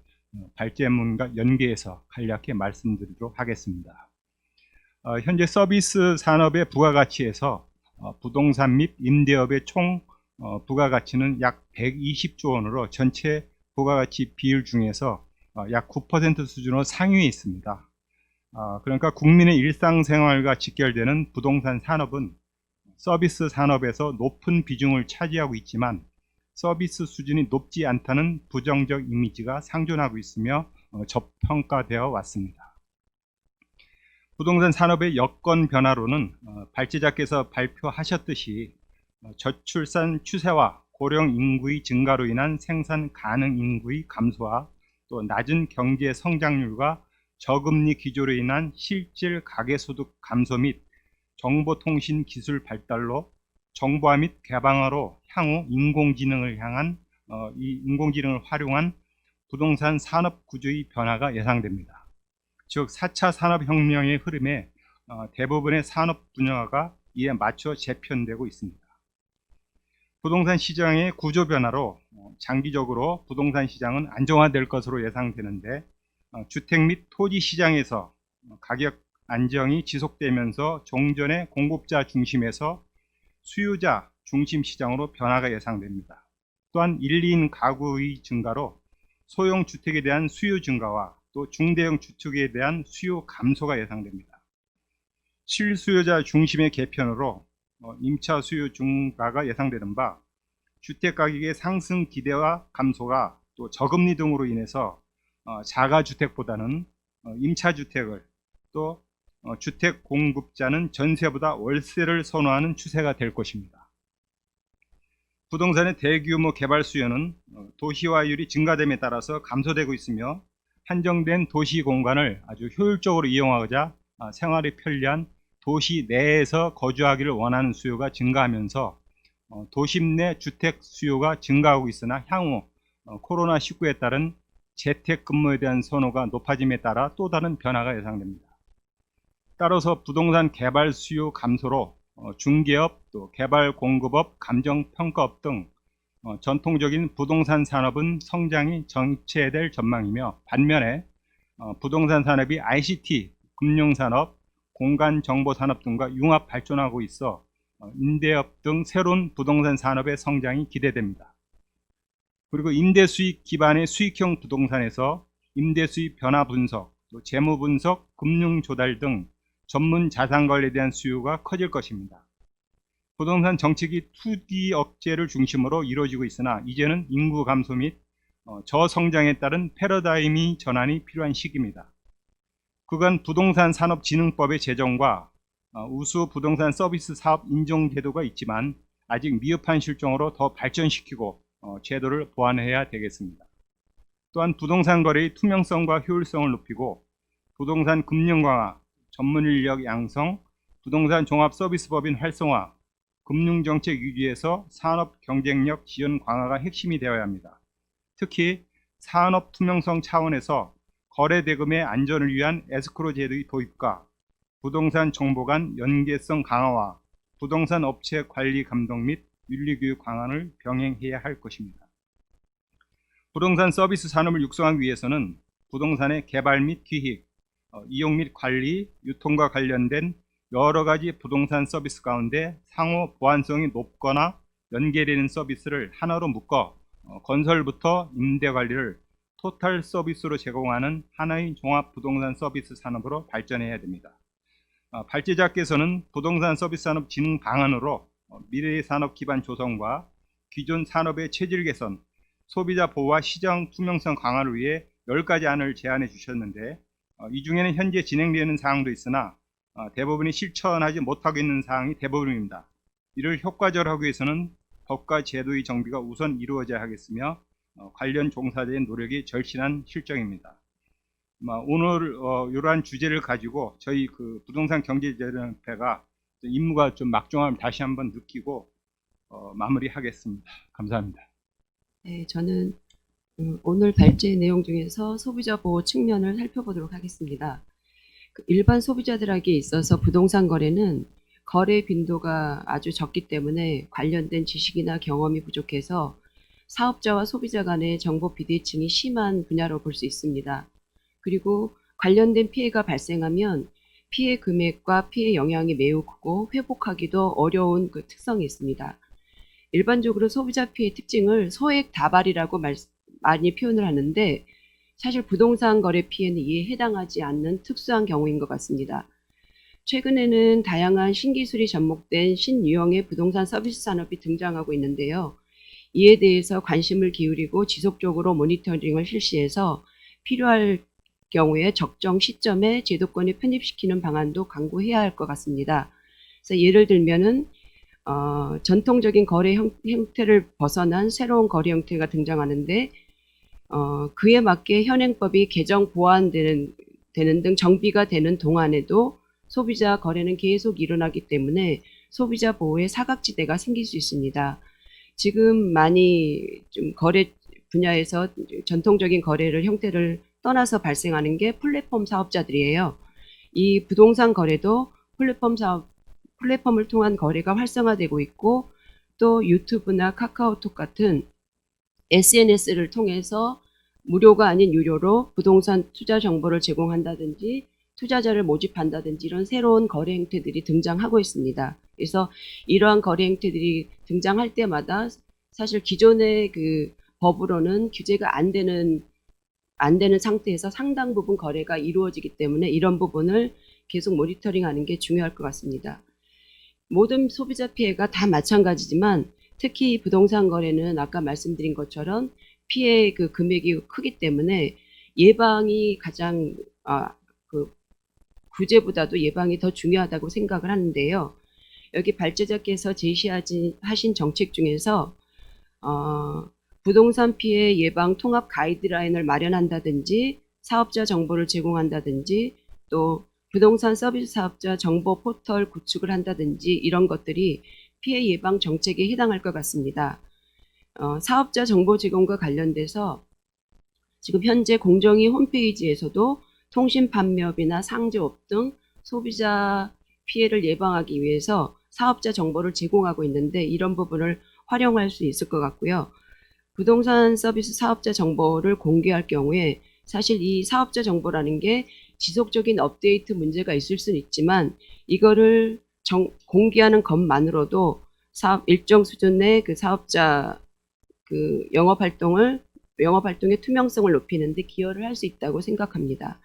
발제문과 연계해서 간략히 말씀드리도록 하겠습니다. 현재 서비스 산업의 부가가치에서 부동산 및 임대업의 총 부가가치는 약 120조 원으로 전체 부가가치 비율 중에서 약 9% 수준으로 상위에 있습니다. 그러니까 국민의 일상생활과 직결되는 부동산 산업은 서비스 산업에서 높은 비중을 차지하고 있지만 서비스 수준이 높지 않다는 부정적 이미지가 상존하고 있으며 저평가되어 왔습니다. 부동산 산업의 여건 변화로는 발제자께서 발표하셨듯이 저출산 추세와 고령 인구의 증가로 인한 생산 가능 인구의 감소와 또 낮은 경제 성장률과 저금리 기조로 인한 실질 가계소득 감소 및 정보통신 기술 발달로 정보화 및 개방화로 향후 인공지능을 활용한 부동산 산업 구조의 변화가 예상됩니다. 즉 4차 산업혁명의 흐름에 대부분의 산업 분야가 이에 맞춰 재편되고 있습니다. 부동산 시장의 구조 변화로 장기적으로 부동산 시장은 안정화될 것으로 예상되는데 주택 및 토지 시장에서 가격 안정이 지속되면서 종전의 공급자 중심에서 수요자 중심 시장으로 변화가 예상됩니다. 또한 1, 2인 가구의 증가로 소형 주택에 대한 수요 증가와 또 중대형 주택에 대한 수요 감소가 예상됩니다. 실수요자 중심의 개편으로 임차 수요 증가가 예상되는 바 주택 가격의 상승 기대와 감소가 또 저금리 등으로 인해서 자가주택보다는 임차주택을 또 주택 공급자는 전세보다 월세를 선호하는 추세가 될 것입니다. 부동산의 대규모 개발 수요는 도시화율이 증가됨에 따라서 감소되고 있으며 한정된 도시 공간을 아주 효율적으로 이용하고자 생활이 편리한 도시 내에서 거주하기를 원하는 수요가 증가하면서 도심 내 주택 수요가 증가하고 있으나 향후 코로나19에 따른 재택근무에 대한 선호가 높아짐에 따라 또 다른 변화가 예상됩니다. 따라서 부동산 개발 수요 감소로 중개업, 또 개발 공급업, 감정평가업 등 전통적인 부동산 산업은 성장이 정체될 전망이며 반면에 부동산 산업이 ICT, 금융산업, 공간정보산업 등과 융합 발전하고 있어 임대업 등 새로운 부동산 산업의 성장이 기대됩니다. 그리고 임대수익 기반의 수익형 부동산에서 임대수익 변화 분석, 또 재무 분석, 금융 조달 등 전문 자산관리에 대한 수요가 커질 것입니다. 부동산 정책이 투기 억제를 중심으로 이루어지고 있으나 이제는 인구 감소 및 저성장에 따른 패러다임이 전환이 필요한 시기입니다. 그간 부동산 산업진흥법의 제정과 우수 부동산 서비스 사업 인정 제도가 있지만 아직 미흡한 실정으로 더 발전시키고 제도를 보완해야 되겠습니다. 또한 부동산 거래의 투명성과 효율성을 높이고 부동산 금융 강화, 전문인력 양성, 부동산 종합서비스법인 활성화, 금융정책 유지에서 산업 경쟁력 지원 강화가 핵심이 되어야 합니다. 특히 산업 투명성 차원에서 거래 대금의 안전을 위한 에스크로 제도의 도입과 부동산 정보 간 연계성 강화와 부동산 업체 관리 감독 및 윤리교육 강화를 병행해야 할 것입니다. 부동산 서비스 산업을 육성하기 위해서는 부동산의 개발 및 기획, 이용 및 관리, 유통과 관련된 여러 가지 부동산 서비스 가운데 상호 보완성이 높거나 연계되는 서비스를 하나로 묶어 건설부터 임대 관리를 토탈 서비스로 제공하는 하나의 종합 부동산 서비스 산업으로 발전해야 됩니다. 발제자께서는 부동산 서비스 산업 진흥 방안으로 미래의 산업 기반 조성과 기존 산업의 체질 개선, 소비자 보호와 시장 투명성 강화를 위해 10가지 안을 제안해 주셨는데 이 중에는 현재 진행되는 사항도 있으나 대부분이 실천하지 못하고 있는 사항이 대부분입니다. 이를 효과적으로 하기 위해서는 법과 제도의 정비가 우선 이루어져야 하겠으며 관련 종사자의 노력이 절실한 실정입니다. 오늘 이러한 주제를 가지고 저희 부동산 경제재정협회가 임무가 좀 막중함을 다시 한번 느끼고 마무리하겠습니다. 감사합니다. 네, 저는 오늘 발제 내용 중에서 소비자 보호 측면을 살펴보도록 하겠습니다. 일반 소비자들에게 있어서 부동산 거래는 거래 빈도가 아주 적기 때문에 관련된 지식이나 경험이 부족해서 사업자와 소비자 간의 정보 비대칭이 심한 분야로 볼 수 있습니다. 그리고 관련된 피해가 발생하면 피해 금액과 피해 영향이 매우 크고 회복하기도 어려운 그 특성이 있습니다. 일반적으로 소비자 피해 특징을 소액 다발이라고 많이 표현을 하는데 사실 부동산 거래 피해는 이에 해당하지 않는 특수한 경우인 것 같습니다. 최근에는 다양한 신기술이 접목된 신유형의 부동산 서비스 산업이 등장하고 있는데요. 이에 대해서 관심을 기울이고 지속적으로 모니터링을 실시해서 필요할 경우에 적정 시점에 제도권에 편입시키는 방안도 강구해야 할 것 같습니다. 그래서 예를 들면은 전통적인 거래 형태를 벗어난 새로운 거래 형태가 등장하는데 그에 맞게 현행법이 개정 보완되는 등 정비가 되는 동안에도 소비자 거래는 계속 일어나기 때문에 소비자 보호에 사각지대가 생길 수 있습니다. 지금 많이 좀 거래 분야에서 전통적인 거래를 형태를 떠나서 발생하는 게 플랫폼 사업자들이에요. 이 부동산 거래도 플랫폼을 통한 거래가 활성화되고 있고 또 유튜브나 카카오톡 같은 SNS를 통해서 무료가 아닌 유료로 부동산 투자 정보를 제공한다든지 투자자를 모집한다든지 이런 새로운 거래 형태들이 등장하고 있습니다. 그래서 이러한 거래 형태들이 등장할 때마다 사실 기존의 그 법으로는 규제가 안 되는 상태에서 상당 부분 거래가 이루어지기 때문에 이런 부분을 계속 모니터링하는 게 중요할 것 같습니다. 모든 소비자 피해가 다 마찬가지지만 특히 부동산 거래는 아까 말씀드린 것처럼 피해 그 금액이 크기 때문에 예방이 가장 구제보다도 예방이 더 중요하다고 생각을 하는데요. 여기 발제자께서 제시하신 정책 중에서 부동산 피해 예방 통합 가이드라인을 마련한다든지 사업자 정보를 제공한다든지 또 부동산 서비스 사업자 정보 포털 구축을 한다든지 이런 것들이 피해 예방 정책에 해당할 것 같습니다. 사업자 정보 제공과 관련돼서 지금 현재 공정위 홈페이지에서도 통신 판매업이나 상제업 등 소비자 피해를 예방하기 위해서 사업자 정보를 제공하고 있는데 이런 부분을 활용할 수 있을 것 같고요. 부동산 서비스 사업자 정보를 공개할 경우에 사실 이 사업자 정보라는 게 지속적인 업데이트 문제가 있을 수는 있지만 이거를 공개하는 것만으로도 일정 수준의 그 사업자 그 영업 활동의 투명성을 높이는데 기여를 할 수 있다고 생각합니다.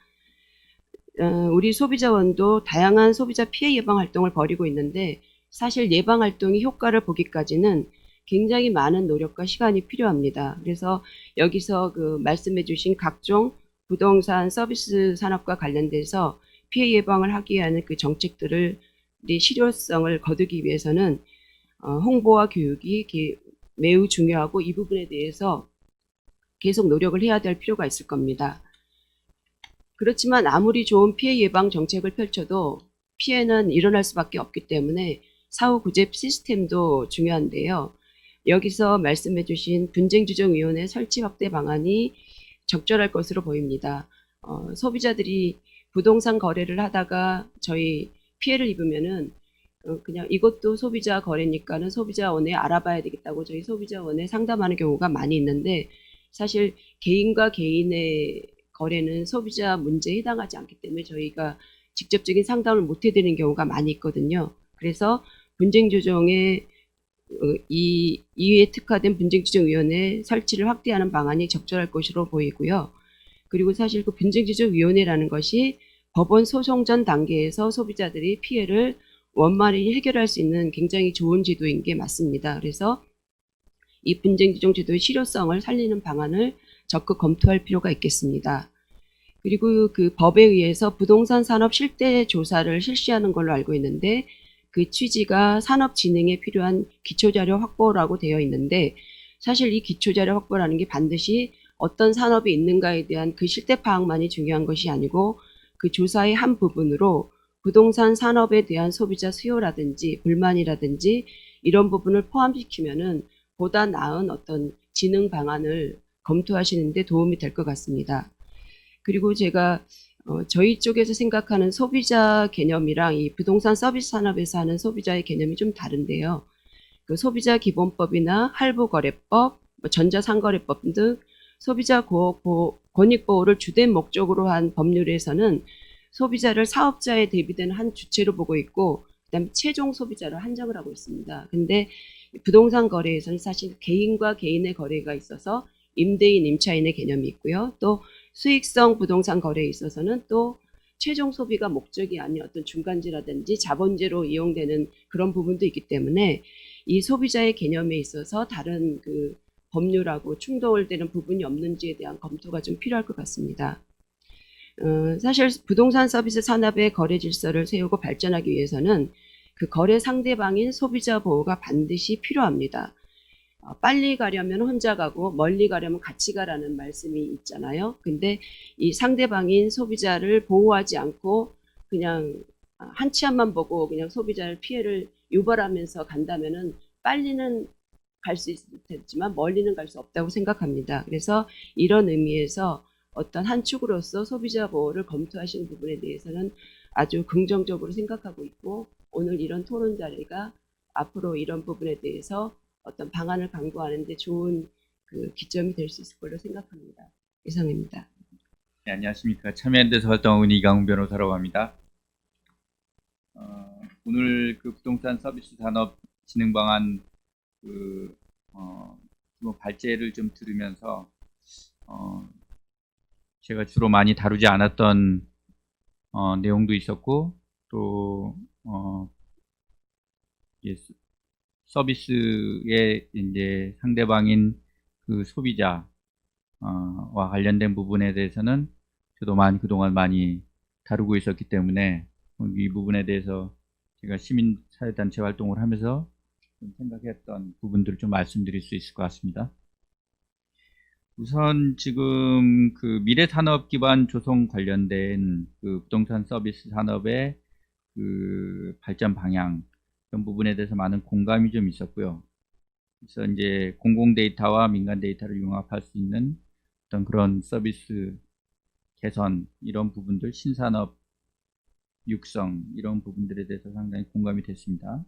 우리 소비자원도 다양한 소비자 피해 예방 활동을 벌이고 있는데 사실 예방 활동이 효과를 보기까지는 굉장히 많은 노력과 시간이 필요합니다. 그래서 여기서 그 말씀해 주신 각종 부동산 서비스 산업과 관련돼서 피해 예방을 하기 위한 그 정책들을 실효성을 거두기 위해서는 홍보와 교육이 매우 중요하고 이 부분에 대해서 계속 노력을 해야 될 필요가 있을 겁니다. 그렇지만 아무리 좋은 피해 예방 정책을 펼쳐도 피해는 일어날 수밖에 없기 때문에 사후 구제 시스템도 중요한데요. 여기서 말씀해 주신 분쟁조정위원회 설치 확대 방안이 적절할 것으로 보입니다. 소비자들이 부동산 거래를 하다가 저희 피해를 입으면은 그냥 이것도 소비자 거래니까는 소비자원에 알아봐야 되겠다고 저희 소비자원에 상담하는 경우가 많이 있는데 사실 개인과 개인의 거래는 소비자 문제에 해당하지 않기 때문에 저희가 직접적인 상담을 못 해드리는 경우가 많이 있거든요. 그래서 분쟁조정에 이에 특화된 분쟁조정위원회 설치를 확대하는 방안이 적절할 것으로 보이고요. 그리고 사실 그 분쟁조정위원회라는 것이 법원 소송 전 단계에서 소비자들이 피해를 원만히 해결할 수 있는 굉장히 좋은 제도인 게 맞습니다. 그래서 이 분쟁조정 제도의 실효성을 살리는 방안을 적극 검토할 필요가 있겠습니다. 그리고 그 법에 의해서 부동산 산업 실태 조사를 실시하는 걸로 알고 있는데 그 취지가 산업 진행에 필요한 기초자료 확보라고 되어 있는데 사실 이 기초자료 확보라는 게 반드시 어떤 산업이 있는가에 대한 그 실태 파악만이 중요한 것이 아니고 그 조사의 한 부분으로 부동산 산업에 대한 소비자 수요라든지 불만이라든지 이런 부분을 포함시키면은 보다 나은 어떤 진흥 방안을 검토하시는데 도움이 될 것 같습니다. 그리고 제가 저희 쪽에서 생각하는 소비자 개념이랑 이 부동산 서비스 산업에서 하는 소비자의 개념이 좀 다른데요. 그 소비자 기본법이나 할부거래법, 전자상거래법 등 소비자 권익 보호를 주된 목적으로 한 법률에서는 소비자를 사업자에 대비되는 한 주체로 보고 있고, 그다음에 최종 소비자를 한정을 하고 있습니다. 근데 부동산 거래에서는 사실 개인과 개인의 거래가 있어서 임대인, 임차인의 개념이 있고요. 또 수익성 부동산 거래에 있어서는 또 최종 소비가 목적이 아닌 어떤 중간지라든지 자본재로 이용되는 그런 부분도 있기 때문에 이 소비자의 개념에 있어서 다른 그 법률하고 충돌 되는 부분이 없는지에 대한 검토가 좀 필요할 것 같습니다. 사실 부동산 서비스 산업의 거래 질서를 세우고 발전하기 위해서는 그 거래 상대방인 소비자 보호가 반드시 필요합니다. 빨리 가려면 혼자 가고 멀리 가려면 같이 가라는 말씀이 있잖아요. 근데 이 상대방인 소비자를 보호하지 않고 그냥 한 치 앞만 보고 그냥 소비자를 피해를 유발하면서 간다면은 빨리는 갈 수 있을 테지만 멀리는 갈 수 없다고 생각합니다. 그래서 이런 의미에서 어떤 한 축으로서 소비자 보호를 검토하시는 부분에 대해서는 아주 긍정적으로 생각하고 있고, 오늘 이런 토론 자리가 앞으로 이런 부분에 대해서 어떤 방안을 강구하는 데 좋은 그 기점이 될 수 있을 걸로 생각합니다. 이상입니다. 네, 안녕하십니까. 참여연대에서 활동하고 있는 이강훈 변호사라고 합니다. 오늘 그 부동산 서비스 산업 진흥 방안 뭐 발제를 좀 들으면서 제가 주로 많이 다루지 않았던 내용도 있었고, 또 서비스의 이제 상대방인 그 소비자 와 관련된 부분에 대해서는 저도 그동안 많이 다루고 있었기 때문에 이 부분에 대해서 제가 시민사회단체 활동을 하면서 좀 생각했던 부분들을 좀 말씀드릴 수 있을 것 같습니다. 우선 지금 그 미래산업 기반 조성 관련된 그 부동산 서비스 산업의 그 발전 방향, 이런 부분에 대해서 많은 공감이 좀 있었고요. 그래서 이제 공공 데이터와 민간 데이터를 융합할 수 있는 어떤 그런 서비스 개선, 이런 부분들, 신산업 육성, 이런 부분들에 대해서 상당히 공감이 됐습니다.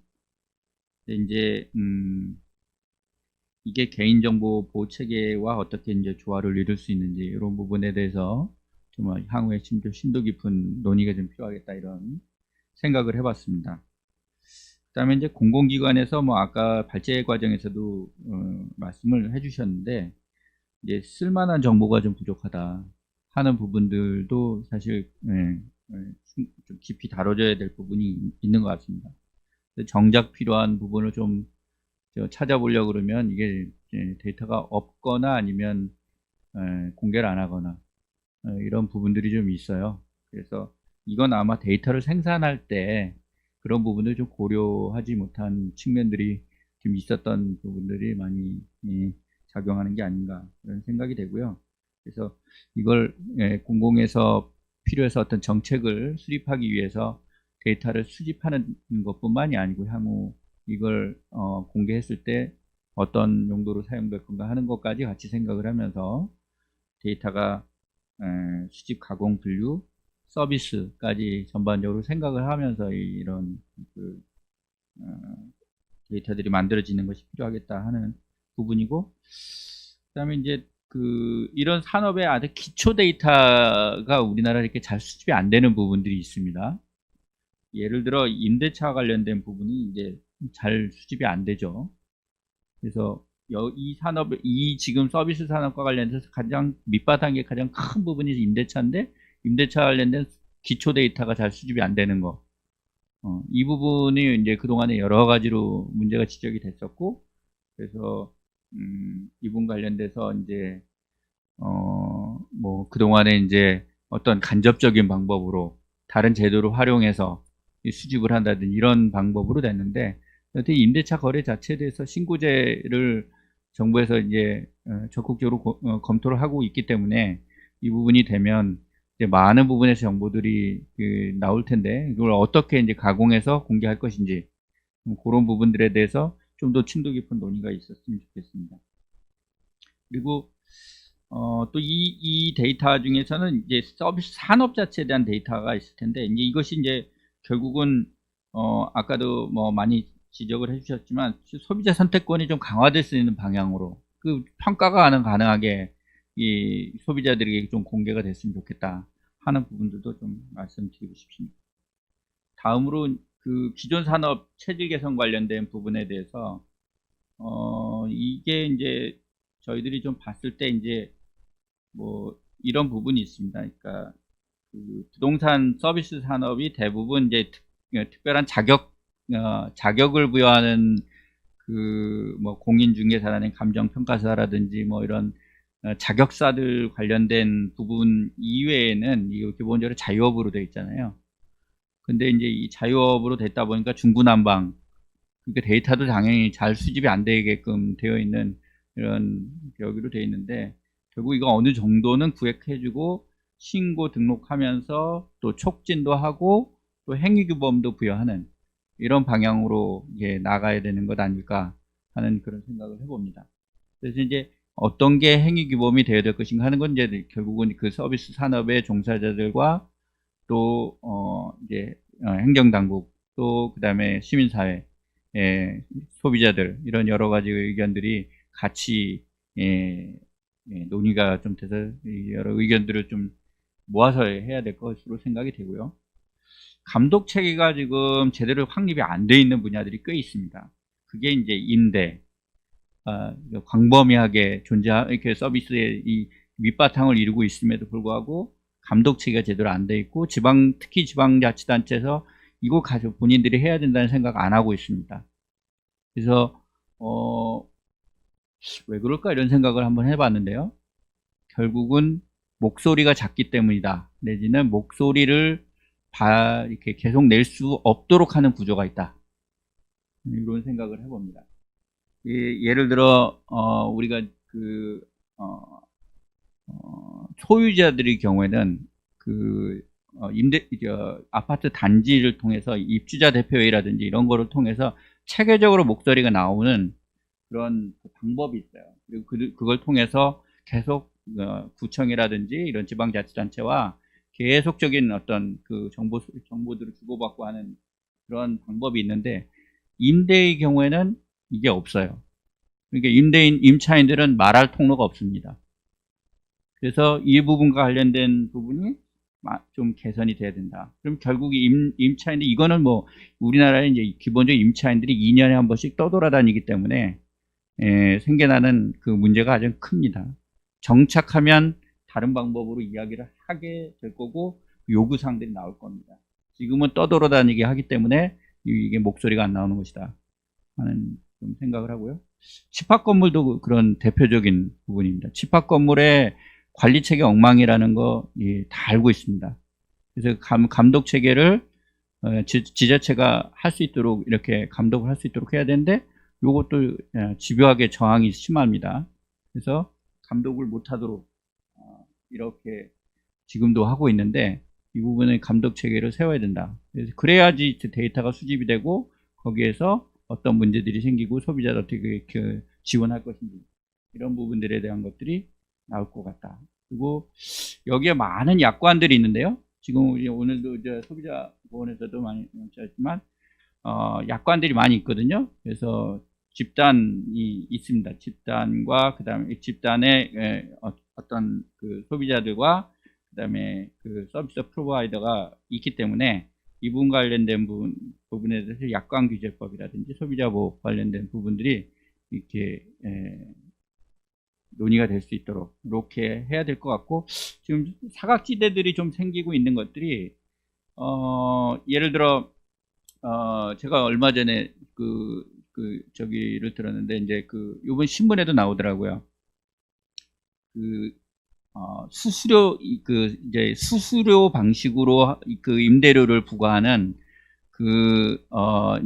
근데 이제 이게 개인정보 보호 체계와 어떻게 이제 조화를 이룰 수 있는지, 이런 부분에 대해서 정말 향후에 좀 심도 깊은 논의가 좀 필요하겠다, 이런 생각을 해봤습니다. 그다음에 이제 공공기관에서 뭐 아까 발제 과정에서도 말씀을 해주셨는데, 이제 쓸만한 정보가 좀 부족하다 하는 부분들도 사실 좀 깊이 다뤄져야 될 부분이 있는 것 같습니다. 정작 필요한 부분을 좀 찾아보려고 그러면 이게 데이터가 없거나 아니면 공개를 안 하거나 이런 부분들이 좀 있어요. 그래서 이건 아마 데이터를 생산할 때 그런 부분을 좀 고려하지 못한 측면들이 좀 있었던 부분들이 많이 작용하는 게 아닌가, 그런 생각이 되고요. 그래서 이걸 공공에서 필요해서 어떤 정책을 수립하기 위해서 데이터를 수집하는 것뿐만이 아니고, 향후 이걸 공개했을 때 어떤 용도로 사용될 건가 하는 것까지 같이 생각을 하면서 데이터가 수집, 가공, 분류, 서비스까지 전반적으로 생각을 하면서 이런 데이터들이 만들어지는 것이 필요하겠다 하는 부분이고, 그다음에 이제 이런 산업의 아주 기초 데이터가 우리나라에 이렇게 잘 수집이 안 되는 부분들이 있습니다. 예를 들어 임대차 관련된 부분이 이제 잘 수집이 안 되죠. 그래서 이 지금 서비스 산업과 관련해서 가장 밑바탕의 가장 큰 부분이 임대차인데, 임대차 관련된 기초 데이터가 잘 수집이 안 되는 거. 이 부분이 이제 그동안에 여러 가지로 문제가 지적이 됐었고, 그래서 이 부분 관련돼서 이제 뭐 그동안에 이제 어떤 간접적인 방법으로 다른 제도를 활용해서 수집을 한다든지 이런 방법으로 됐는데, 여튼 임대차 거래 자체에 대해서 신고제를 정부에서 이제 적극적으로 검토를 하고 있기 때문에 이 부분이 되면 이제 많은 부분에서 정보들이 나올 텐데 이걸 어떻게 이제 가공해서 공개할 것인지 그런 부분들에 대해서 좀 더 심도 깊은 논의가 있었으면 좋겠습니다. 그리고 또 이 데이터 중에서는 이제 서비스 산업 자체에 대한 데이터가 있을 텐데 이제 이것이 이제 결국은 아까도 뭐 많이 지적을 해주셨지만 소비자 선택권이 좀 강화될 수 있는 방향으로 그 평가가 가능하게 이 소비자들에게 좀 공개가 됐으면 좋겠다 하는 부분들도 좀 말씀드리고 싶습니다. 다음으로 그 기존 산업 체질 개선 관련된 부분에 대해서 이게 이제 저희들이 좀 봤을 때 이제 뭐 이런 부분이 있습니다. 그러니까 그 부동산 서비스 산업이 대부분 이제 특별한 자격을 부여하는 그 뭐 공인중개사라는 감정평가사라든지 뭐 이런 자격사들 관련된 부분 이외에는 이거 기본적으로 자유업으로 되어 있잖아요. 근데 이제 이 자유업으로 됐다 보니까 중구난방, 그러니까 데이터도 당연히 잘 수집이 안 되게끔 되어 있는 이런 여기로 되어 있는데 결국 이거 어느 정도는 구획해주고 신고 등록하면서 또 촉진도 하고 또 행위규범도 부여하는 이런 방향으로 나가야 되는 것 아닐까 하는 그런 생각을 해봅니다. 그래서 이제 어떤 게 행위규범이 되어야 될 것인가 하는 건 이제 결국은 그 서비스 산업의 종사자들과 또 이제 행정당국 또 그다음에 시민사회, 소비자들 이런 여러 가지 의견들이 같이 논의가 좀 돼서 여러 의견들을 좀 모아서 해야 될 것으로 생각이 되고요. 감독 체계가 지금 제대로 확립이 안 돼 있는 분야들이 꽤 있습니다. 그게 이제 임대, 광범위하게 이렇게 서비스의 이 밑바탕을 이루고 있음에도 불구하고 감독 체계가 제대로 안 돼 있고 특히 지방자치단체에서 이거 가지고 본인들이 해야 된다는 생각 안 하고 있습니다. 그래서 왜 그럴까 이런 생각을 한번 해봤는데요. 결국은 목소리가 작기 때문이다. 내지는 목소리를 이렇게 계속 낼 수 없도록 하는 구조가 있다. 이런 생각을 해봅니다. 예를 들어 우리가 소유자들의 경우에는 아파트 단지를 통해서 입주자 대표회의라든지 이런 거를 통해서 체계적으로 목소리가 나오는 그런 방법이 있어요. 그리고 그걸 통해서 계속 구청이라든지 이런 지방자치단체와 계속적인 어떤 그 정보들을 주고받고 하는 그런 방법이 있는데 임대의 경우에는 이게 없어요. 그러니까 임차인들은 말할 통로가 없습니다. 그래서 이 부분과 관련된 부분이 좀 개선이 돼야 된다. 그럼 결국 임차인들 이거는 뭐 우리나라에 이제 기본적으로 임차인들이 2년에 한 번씩 떠돌아다니기 때문에 생겨나는 그 문제가 아주 큽니다. 정착하면 다른 방법으로 이야기를 하게 될 거고 요구사항들이 나올 겁니다. 지금은 떠돌아다니게 하기 때문에 이게 목소리가 안 나오는 것이다 하는 좀 생각을 하고요. 집합건물도 그런 대표적인 부분입니다. 집합건물의 관리체계 엉망이라는 거 다 알고 있습니다. 그래서 감독 체계를 지자체가 할 수 있도록 이렇게 감독을 할 수 있도록 해야 되는데 이것도 집요하게 저항이 심합니다. 그래서 감독을 못하도록 이렇게 지금도 하고 있는데 이 부분은 감독 체계를 세워야 된다. 그래야지 데이터가 수집이 되고 거기에서 어떤 문제들이 생기고 소비자를 어떻게 지원할 것인지 이런 부분들에 대한 것들이 나올 것 같다. 그리고 여기에 많은 약관들이 있는데요. 지금 오늘도 이제 소비자보호원에서도 많이 했지만 약관들이 많이 있거든요. 그래서 집단이 있습니다. 집단과 그다음에 집단의 어떤 그 소비자들과 그다음에 그 서비스 프로바이더가 있기 때문에 이 부분 관련된 부분에 대해서 약관규제법이라든지 소비자보호 관련된 부분들이 이렇게 논의가 될 수 있도록 이렇게 해야 될 것 같고 지금 사각지대들이 좀 생기고 있는 것들이 예를 들어 제가 얼마 전에 저기를 들었는데 이제 이번 신문에도 나오더라고요. 이제 수수료 방식으로 임대료를 부과하는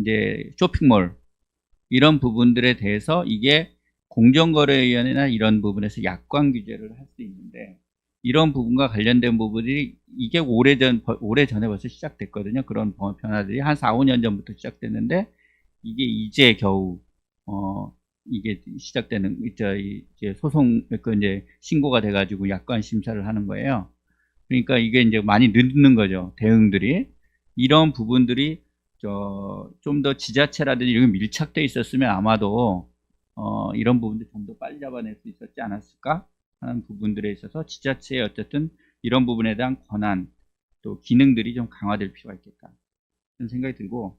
이제 쇼핑몰 이런 부분들에 대해서 이게 공정거래위원회나 이런 부분에서 약관 규제를 할 수 있는데 이런 부분과 관련된 부분들이 이게 오래전에 벌써 시작됐거든요. 그런 변화들이 한 4, 5년 전부터 시작됐는데 이게 이제 겨우 이게 시작되는 이제 소송 이제 신고가 돼가지고 약관 심사를 하는 거예요. 그러니까 이게 이제 많이 늦는 거죠. 대응들이. 이런 부분들이 좀 더 지자체라든지 이런 밀착돼 있었으면 아마도 이런 부분들 좀 더 빨리 잡아낼 수 있었지 않았을까 하는 부분들에 있어서 지자체의 어쨌든 이런 부분에 대한 권한 또 기능들이 좀 강화될 필요가 있겠다 이런 생각이 들고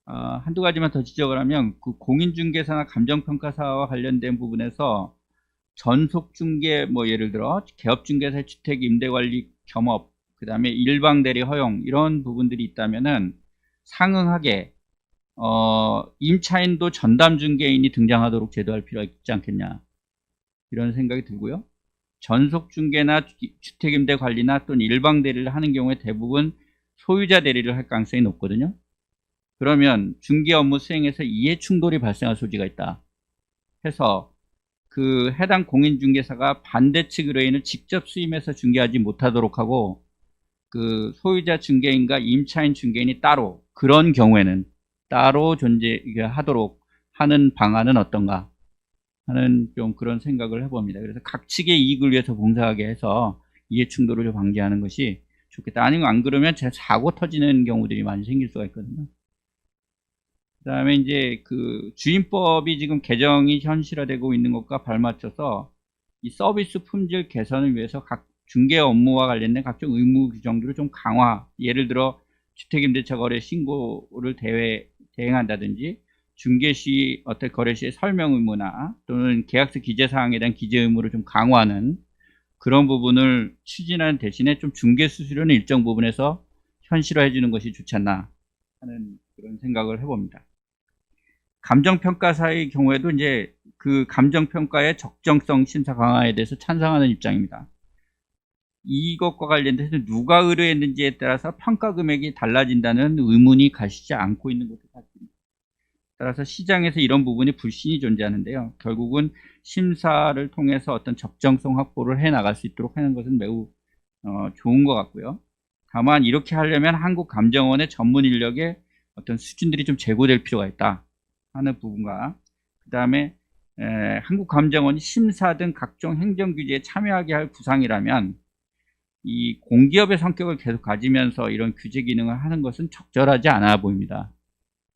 한두 가지만 더 지적을 하면 그 공인중개사나 감정평가사와 관련된 부분에서 전속중개 뭐 예를 들어 개업중개사 주택 임대관리 겸업 그 다음에 일방대리 허용 이런 부분들이 있다면은 상응하게 임차인도 전담중개인이 등장하도록 제도할 필요가 있지 않겠냐 이런 생각이 들고요. 전속중개나 주택임대관리나 또는 일방대리를 하는 경우에 대부분 소유자 대리를 할 가능성이 높거든요. 그러면 중개 업무 수행에서 이해충돌이 발생할 소지가 있다 해서 그 해당 공인중개사가 반대 측 의뢰인을 직접 수임해서 중개하지 못하도록 하고 그 소유자 중개인과 임차인 중개인이 따로 그런 경우에는 따로 존재하도록 하는 방안은 어떤가 하는 좀 그런 생각을 해봅니다. 그래서 각 측의 이익을 위해서 봉사하게 해서 이해충돌을 좀 방지하는 것이 좋겠다. 아니면 안 그러면 사고 터지는 경우들이 많이 생길 수가 있거든요. 그 다음에 이제 그 주임법이 지금 개정이 현실화되고 있는 것과 발맞춰서 이 서비스 품질 개선을 위해서 각 중개 업무와 관련된 각종 의무 규정들을 좀 강화, 예를 들어 주택임대차 거래 신고를 대행한다든지 중개 시 어떤 거래 시의 설명 의무나 또는 계약서 기재 사항에 대한 기재 의무를 좀 강화하는 그런 부분을 추진하는 대신에 좀 중개 수수료는 일정 부분에서 현실화해 주는 것이 좋지 않나 하는 그런 생각을 해봅니다. 감정평가사의 경우에도 이제 그 감정평가의 적정성 심사 강화에 대해서 찬성하는 입장입니다. 이것과 관련돼서 누가 의뢰했는지에 따라서 평가 금액이 달라진다는 의문이 가시지 않고 있는 것도 사실입니다. 따라서 시장에서 이런 부분이 불신이 존재하는데요. 결국은 심사를 통해서 어떤 적정성 확보를 해 나갈 수 있도록 하는 것은 매우 좋은 것 같고요. 다만 이렇게 하려면 한국감정원의 전문 인력의 어떤 수준들이 좀 제고될 필요가 있다 하는 부분과 그 다음에 한국감정원이 심사 등 각종 행정규제에 참여하게 할 구상이라면 이 공기업의 성격을 계속 가지면서 이런 규제 기능을 하는 것은 적절하지 않아 보입니다.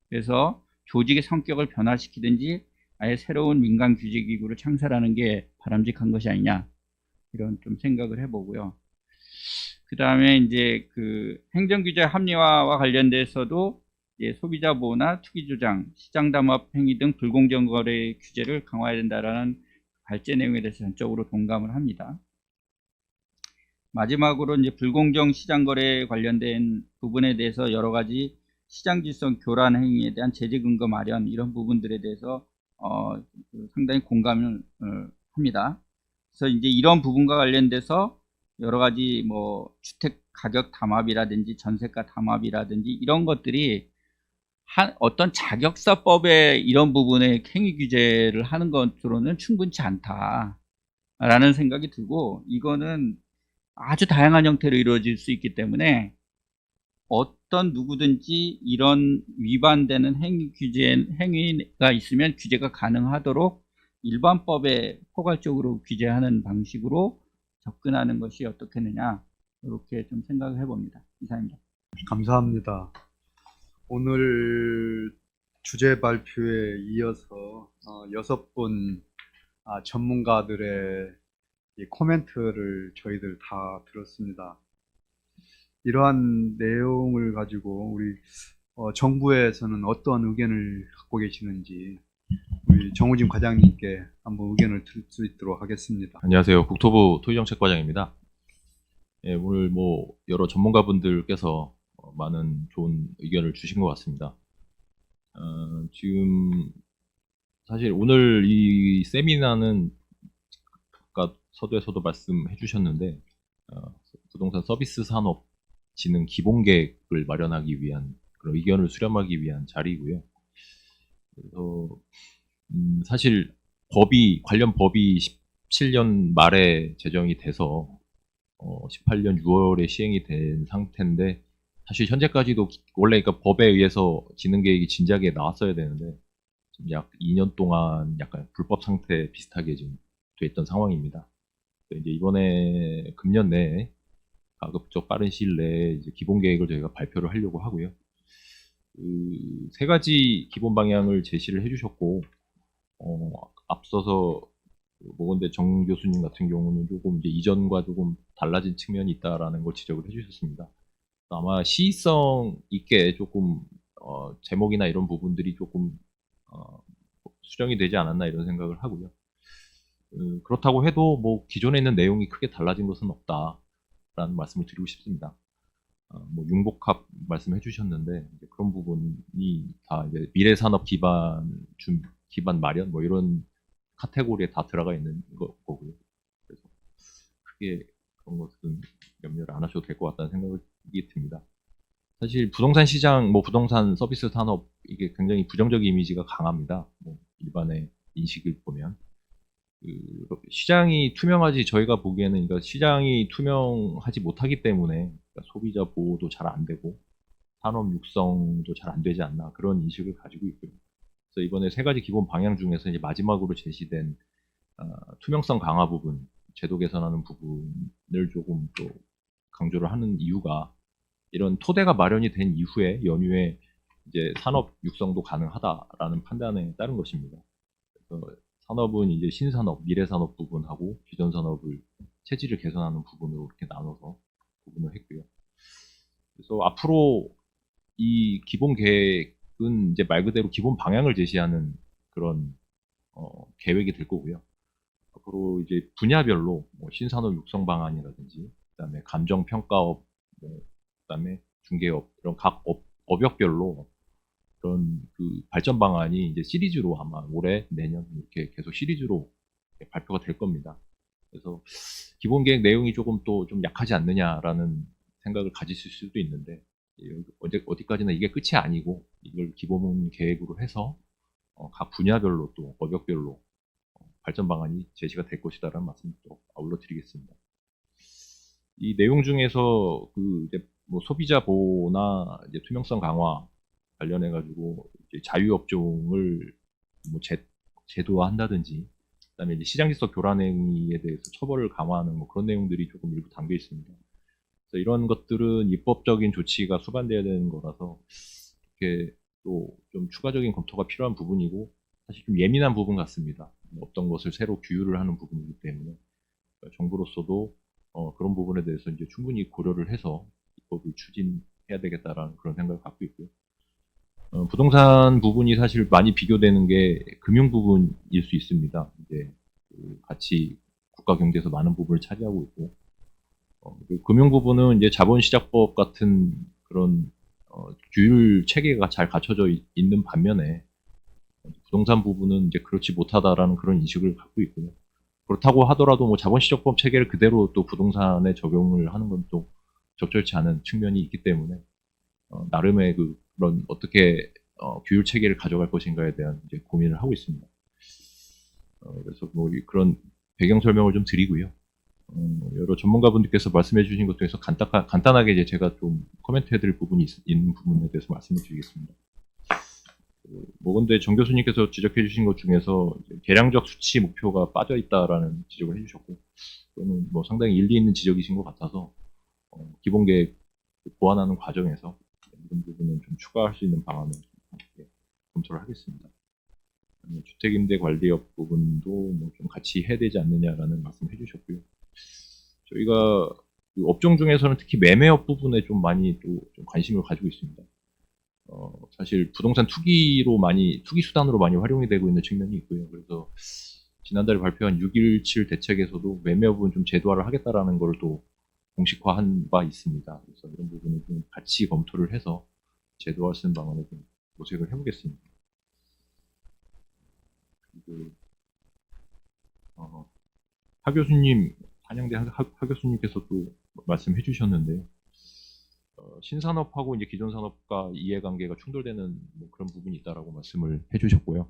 그래서 조직의 성격을 변화시키든지 아예 새로운 민간 규제 기구를 창설하는 게 바람직한 것이 아니냐 이런 좀 생각을 해보고요. 그 다음에 이제 그 행정규제 합리화와 관련돼서도 소비자 보호나 투기 조장, 시장 담합 행위 등 불공정 거래 규제를 강화해야 된다라는 발제 내용에 대해서 전적으로 동감을 합니다. 마지막으로 이제 불공정 시장 거래에 관련된 부분에 대해서 여러 가지 시장 질서 교란 행위에 대한 제재 근거 마련 이런 부분들에 대해서 상당히 공감을 합니다. 그래서 이제 이런 부분과 관련돼서 여러 가지 뭐 주택 가격 담합이라든지 전세가 담합이라든지 이런 것들이 어떤 자격사법에 이런 부분에 행위 규제를 하는 것으로는 충분치 않다라는 생각이 들고 이거는 아주 다양한 형태로 이루어질 수 있기 때문에 어떤 누구든지 이런 위반되는 행위가 있으면 규제가 가능하도록 일반법에 포괄적으로 규제하는 방식으로 접근하는 것이 어떻겠느냐 이렇게 좀 생각을 해봅니다. 이상입니다. 감사합니다. 오늘 주제 발표에 이어서 6분 전문가들의 이 코멘트를 저희들 다 들었습니다. 이러한 내용을 가지고 우리 정부에서는 어떤 의견을 갖고 계시는지 우리 정우진 과장님께 한번 의견을 들을 수 있도록 하겠습니다. 안녕하세요. 국토부 토지정책과장입니다. 예, 오늘 뭐 여러 전문가분들께서 많은 좋은 의견을 주신 것 같습니다. 지금 사실 오늘 이 세미나는 아까 서두에서도 말씀해 주셨는데 부동산 서비스 산업 진흥 기본계획을 마련하기 위한 그런 의견을 수렴하기 위한 자리이고요. 그래서 사실 관련 법이 17년 말에 제정이 돼서 18년 6월에 시행이 된 상태인데 사실 현재까지도 원래 그러니까 법에 의해서 진흥 계획이 진작에 나왔어야 되는데 지금 약 2년 동안 약간 불법 상태 비슷하게 지금 돼 있던 상황입니다. 이제 이번에 금년 내에 가급적 빠른 시일 내에 이제 기본 계획을 저희가 발표를 하려고 하고요. 그 세 가지 기본 방향을 제시를 해주셨고, 앞서서 모건대 정 교수님 같은 경우는 조금 이제 이전과 조금 달라진 측면이 있다라는 걸 지적을 해주셨습니다. 아마 시의성 있게 조금 제목이나 이런 부분들이 조금 수정이 되지 않았나 이런 생각을 하고요. 그렇다고 해도 뭐 기존에 있는 내용이 크게 달라진 것은 없다라는 말씀을 드리고 싶습니다. 뭐 융복합 말씀해 주셨는데 이제 그런 부분이 다 이제 미래 산업 기반 마련 뭐 이런 카테고리에 다 들어가 있는 거고요. 그래서 크게 그런 것은 염려를 안 하셔도 될 것 같다는 생각이 듭니다. 사실 부동산 시장, 뭐 부동산 서비스 산업 이게 굉장히 부정적 이미지가 강합니다. 뭐 일반의 인식을 보면 시장이 투명하지 저희가 보기에는 그러니까 시장이 투명하지 못하기 때문에 그러니까 소비자 보호도 잘 안 되고 산업 육성도 잘 안 되지 않나 그런 인식을 가지고 있고요. 그래서 이번에 세 가지 기본 방향 중에서 이제 마지막으로 제시된 투명성 강화 부분, 제도 개선하는 부분을 조금 또 강조를 하는 이유가 이런 토대가 마련이 된 이후에 연후에 이제 산업 육성도 가능하다라는 판단에 따른 것입니다. 그래서 산업은 이제 신산업, 미래산업 부분하고 기존 산업을 체질을 개선하는 부분으로 이렇게 나눠서 구분을 했고요. 그래서 앞으로 이 기본 계획은 이제 말 그대로 기본 방향을 제시하는 그런 계획이 될 거고요. 앞으로 이제 분야별로 뭐 신산업 육성 방안이라든지 그다음에 감정 평가업, 뭐 그다음에 중개업 이런 각 업역별로 그런 그 발전 방안이 이제 시리즈로 아마 올해 내년 이렇게 계속 시리즈로 발표가 될 겁니다. 그래서 기본 계획 내용이 조금 또 좀 약하지 않느냐라는 생각을 가지실 수도 있는데 어디까지나 이게 끝이 아니고 이걸 기본 계획으로 해서 각 분야별로 또 업역별로 발전 방안이 제시가 될 것이다라는 말씀을 또 아울러 드리겠습니다. 이 내용 중에서 그 이제 뭐 소비자 보호나 이제 투명성 강화 관련해 가지고 자유업종을 뭐 제도화한다든지 그다음에 이제 시장질서 교란 행위에 대해서 처벌을 강화하는 뭐 그런 내용들이 조금 일부 담겨 있습니다. 그래서 이런 것들은 입법적인 조치가 수반돼야 되는 거라서 이렇게 또 좀 추가적인 검토가 필요한 부분이고 사실 좀 예민한 부분 같습니다. 어떤 것을 새로 규율을 하는 부분이기 때문에 정부로서도 그런 부분에 대해서 이제 충분히 고려를 해서 입법을 추진해야 되겠다라는 그런 생각을 갖고 있고요. 부동산 부분이 사실 많이 비교되는 게 금융 부분일 수 있습니다. 이제 같이 국가 경제에서 많은 부분을 차지하고 있고, 금융 부분은 이제 자본시장법 같은 그런 규율 체계가 잘 갖춰져 있는 반면에 부동산 부분은 이제 그렇지 못하다라는 그런 인식을 갖고 있고요. 그렇다고 하더라도 뭐 자본시장법 체계를 그대로 또 부동산에 적용을 하는 건 또 적절치 않은 측면이 있기 때문에 나름의 그런 어떻게 규율 체계를 가져갈 것인가에 대한 이제 고민을 하고 있습니다. 그래서 뭐 그런 배경 설명을 좀 드리고요. 여러 전문가분들께서 말씀해 주신 것 중에서 간단하게 이제 제가 좀 코멘트 해드릴 부분이 있는 부분에 대해서 말씀을 드리겠습니다. 모건대 정 교수님께서 지적해 주신 것 중에서 계량적 수치 목표가 빠져 있다라는 지적을 해주셨고, 또는 뭐 상당히 일리 있는 지적이신 것 같아서 기본 계획 보완하는 과정에서 이런 부분은 좀 추가할 수 있는 방안을 검토를 하겠습니다. 주택임대 관리업 부분도 뭐 좀 같이 해야 되지 않느냐라는 말씀 해주셨고요. 저희가 그 업종 중에서는 특히 매매업 부분에 좀 많이 또 좀 관심을 가지고 있습니다. 사실 부동산 투기 수단으로 많이 활용이 되고 있는 측면이 있고요. 그래서 지난달에 발표한 6.17 대책에서도 매매업은 좀 제도화를 하겠다라는 걸 또 공식화한 바 있습니다. 그래서 이런 부분을 좀 같이 검토를 해서 제도화할 수 있는 방안을 좀 모색을 해보겠습니다. 그리고 하 교수님, 한양대 하 교수님께서 또 말씀해 주셨는데요. 신산업하고 이제 기존 산업과 이해관계가 충돌되는 뭐 그런 부분이 있다라고 말씀을 해주셨고요.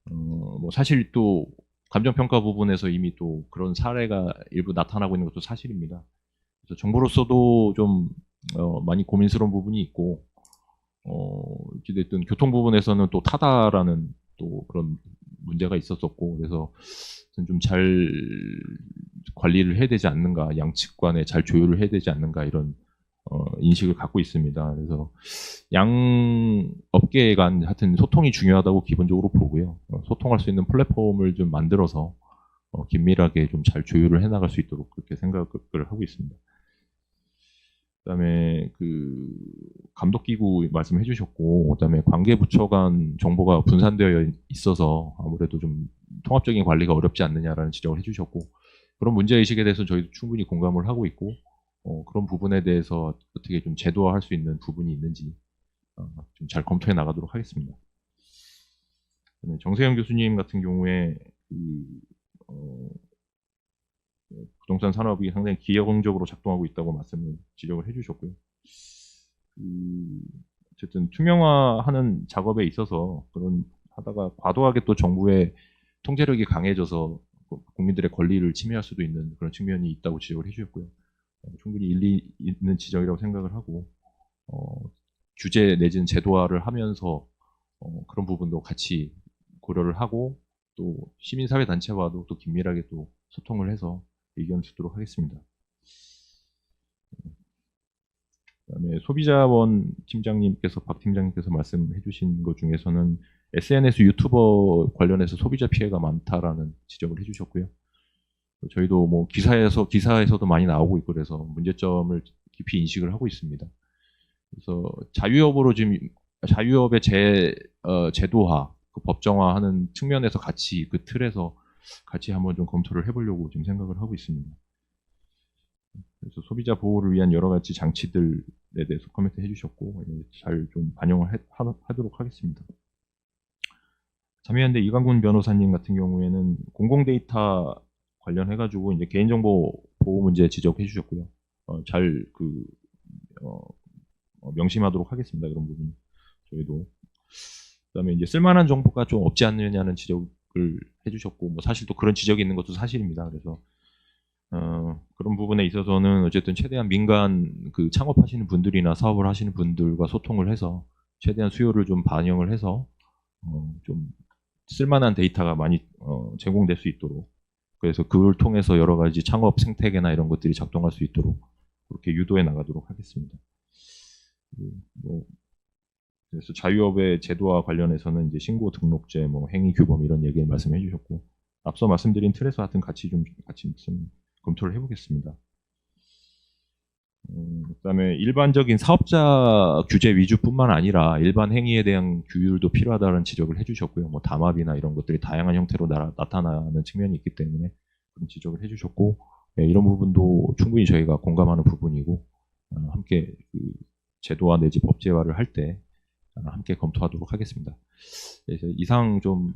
뭐 사실 또 감정평가 부분에서 이미 또 그런 사례가 일부 나타나고 있는 것도 사실입니다. 그래서 정부로서도 좀 많이 고민스러운 부분이 있고 어찌됐든 교통 부분에서는 또 타다라는 또 그런 문제가 있었었고 그래서 좀 잘 관리를 해야 되지 않는가 양측 간에 잘 조율을 해야 되지 않는가 이런 인식을 갖고 있습니다. 그래서 양 업계 간 하여튼 소통이 중요하다고 기본적으로 보고요. 소통할 수 있는 플랫폼을 좀 만들어서 긴밀하게 좀 잘 조율을 해나갈 수 있도록 그렇게 생각을 하고 있습니다. 그다음에 그 감독기구 말씀해 주셨고, 그다음에 관계부처 간 정보가 분산되어 있어서 아무래도 좀 통합적인 관리가 어렵지 않느냐라는 지적을 해주셨고, 그런 문제의식에 대해서 저희도 충분히 공감을 하고 있고, 그런 부분에 대해서 어떻게 좀 제도화할 수 있는 부분이 있는지 좀 잘 검토해 나가도록 하겠습니다. 정세영 교수님 같은 경우에 부동산 산업이 상당히 기여적으로 작동하고 있다고 말씀을 지적을 해주셨고요. 어쨌든 투명화하는 작업에 있어서 그런 하다가 과도하게 또 정부의 통제력이 강해져서 국민들의 권리를 침해할 수도 있는 그런 측면이 있다고 지적을 해주셨고요. 충분히 일리 있는 지적이라고 생각을 하고 규제 내지는 제도화를 하면서 그런 부분도 같이 고려를 하고 또 시민사회단체와도 또 긴밀하게 또 소통을 해서 의견 주도록 하겠습니다. 그다음에 소비자원 팀장님께서 박 팀장님께서 말씀해 주신 것 중에서는 SNS 유튜버 관련해서 소비자 피해가 많다라는 지적을 해주셨고요. 저희도 뭐 기사에서도 많이 나오고 있고 그래서 문제점을 깊이 인식을 하고 있습니다. 그래서 자유업으로 지금 자유업의 제도화, 그 법정화하는 측면에서 같이 그 틀에서 같이 한번 좀 검토를 해보려고 지금 생각을 하고 있습니다. 그래서 소비자 보호를 위한 여러 가지 장치들에 대해서 코멘트 해주셨고 잘 좀 반영을 하도록 하겠습니다. 자미한대 이광군 변호사님 같은 경우에는 공공 데이터 관련해가지고 이제 개인정보 보호 문제 지적해 주셨고요. 잘 명심하도록 하겠습니다. 그런 부분 저희도. 그다음에 이제 쓸만한 정보가 좀 없지 않느냐는 지적을 해주셨고, 뭐 사실 또 그런 지적이 있는 것도 사실입니다. 그래서 그런 부분에 있어서는 어쨌든 최대한 민간 그 창업하시는 분들이나 사업을 하시는 분들과 소통을 해서 최대한 수요를 좀 반영을 해서 좀 쓸만한 데이터가 많이 제공될 수 있도록, 그래서 그걸 통해서 여러 가지 창업 생태계나 이런 것들이 작동할 수 있도록 그렇게 유도해 나가도록 하겠습니다. 그래서 자유업의 제도와 관련해서는 이제 신고 등록제, 뭐 행위 규범 이런 얘기를 말씀해 주셨고, 앞서 말씀드린 틀에서 하여튼 같이 좀 검토를 해보겠습니다. 그다음에 일반적인 사업자 규제 위주뿐만 아니라 일반 행위에 대한 규율도 필요하다는 지적을 해주셨고요. 뭐 담합이나 이런 것들이 다양한 형태로 나타나는 측면이 있기 때문에 그런 지적을 해주셨고, 이런 부분도 충분히 저희가 공감하는 부분이고 함께 그 제도화 내지 법제화를 할 때 함께 검토하도록 하겠습니다. 그래서 이상 좀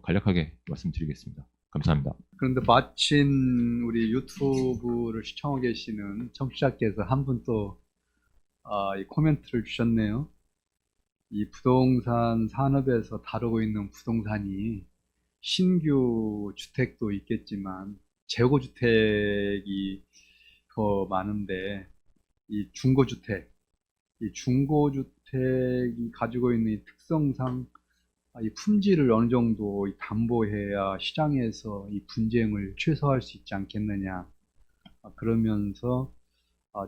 간략하게 말씀드리겠습니다. 감사합니다. 그런데 마침 우리 유튜브를 시청하고 계시는 청취자께서 한 분 또 이 코멘트를 주셨네요. 이 부동산 산업에서 다루고 있는 부동산이 신규 주택도 있겠지만 재고주택이 더 많은데 이 중고주택이 가지고 있는 이 특성상 이 품질을 어느 정도 담보해야 시장에서 이 분쟁을 최소화할 수 있지 않겠느냐. 그러면서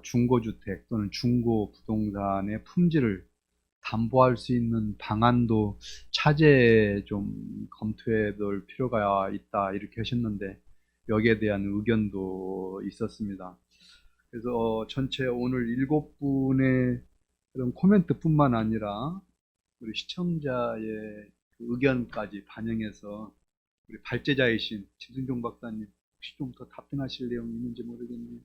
중고주택 또는 중고부동산의 품질을 담보할 수 있는 방안도 차제에 좀 검토해 볼 필요가 있다 이렇게 하셨는데 여기에 대한 의견도 있었습니다. 그래서 전체 오늘 7분의 그런 코멘트뿐만 아니라 우리 시청자의 의견까지 반영해서 우리 발제자이신 진승종 박사님 혹시 좀 더 답변하실 내용이 있는지 모르겠네요.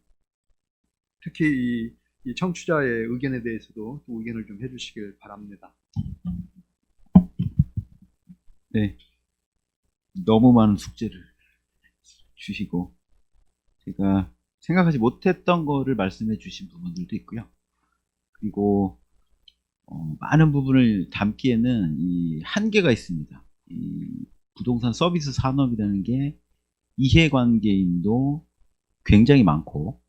특히 이 청취자의 의견에 대해서도 또 의견을 좀 해주시길 바랍니다. 네, 너무 많은 숙제를 주시고 제가 생각하지 못했던 거를 말씀해 주신 부분들도 있고요. 그리고 많은 부분을 담기에는 이 한계가 있습니다. 이 부동산 서비스 산업이라는 게 이해관계인도 굉장히 많고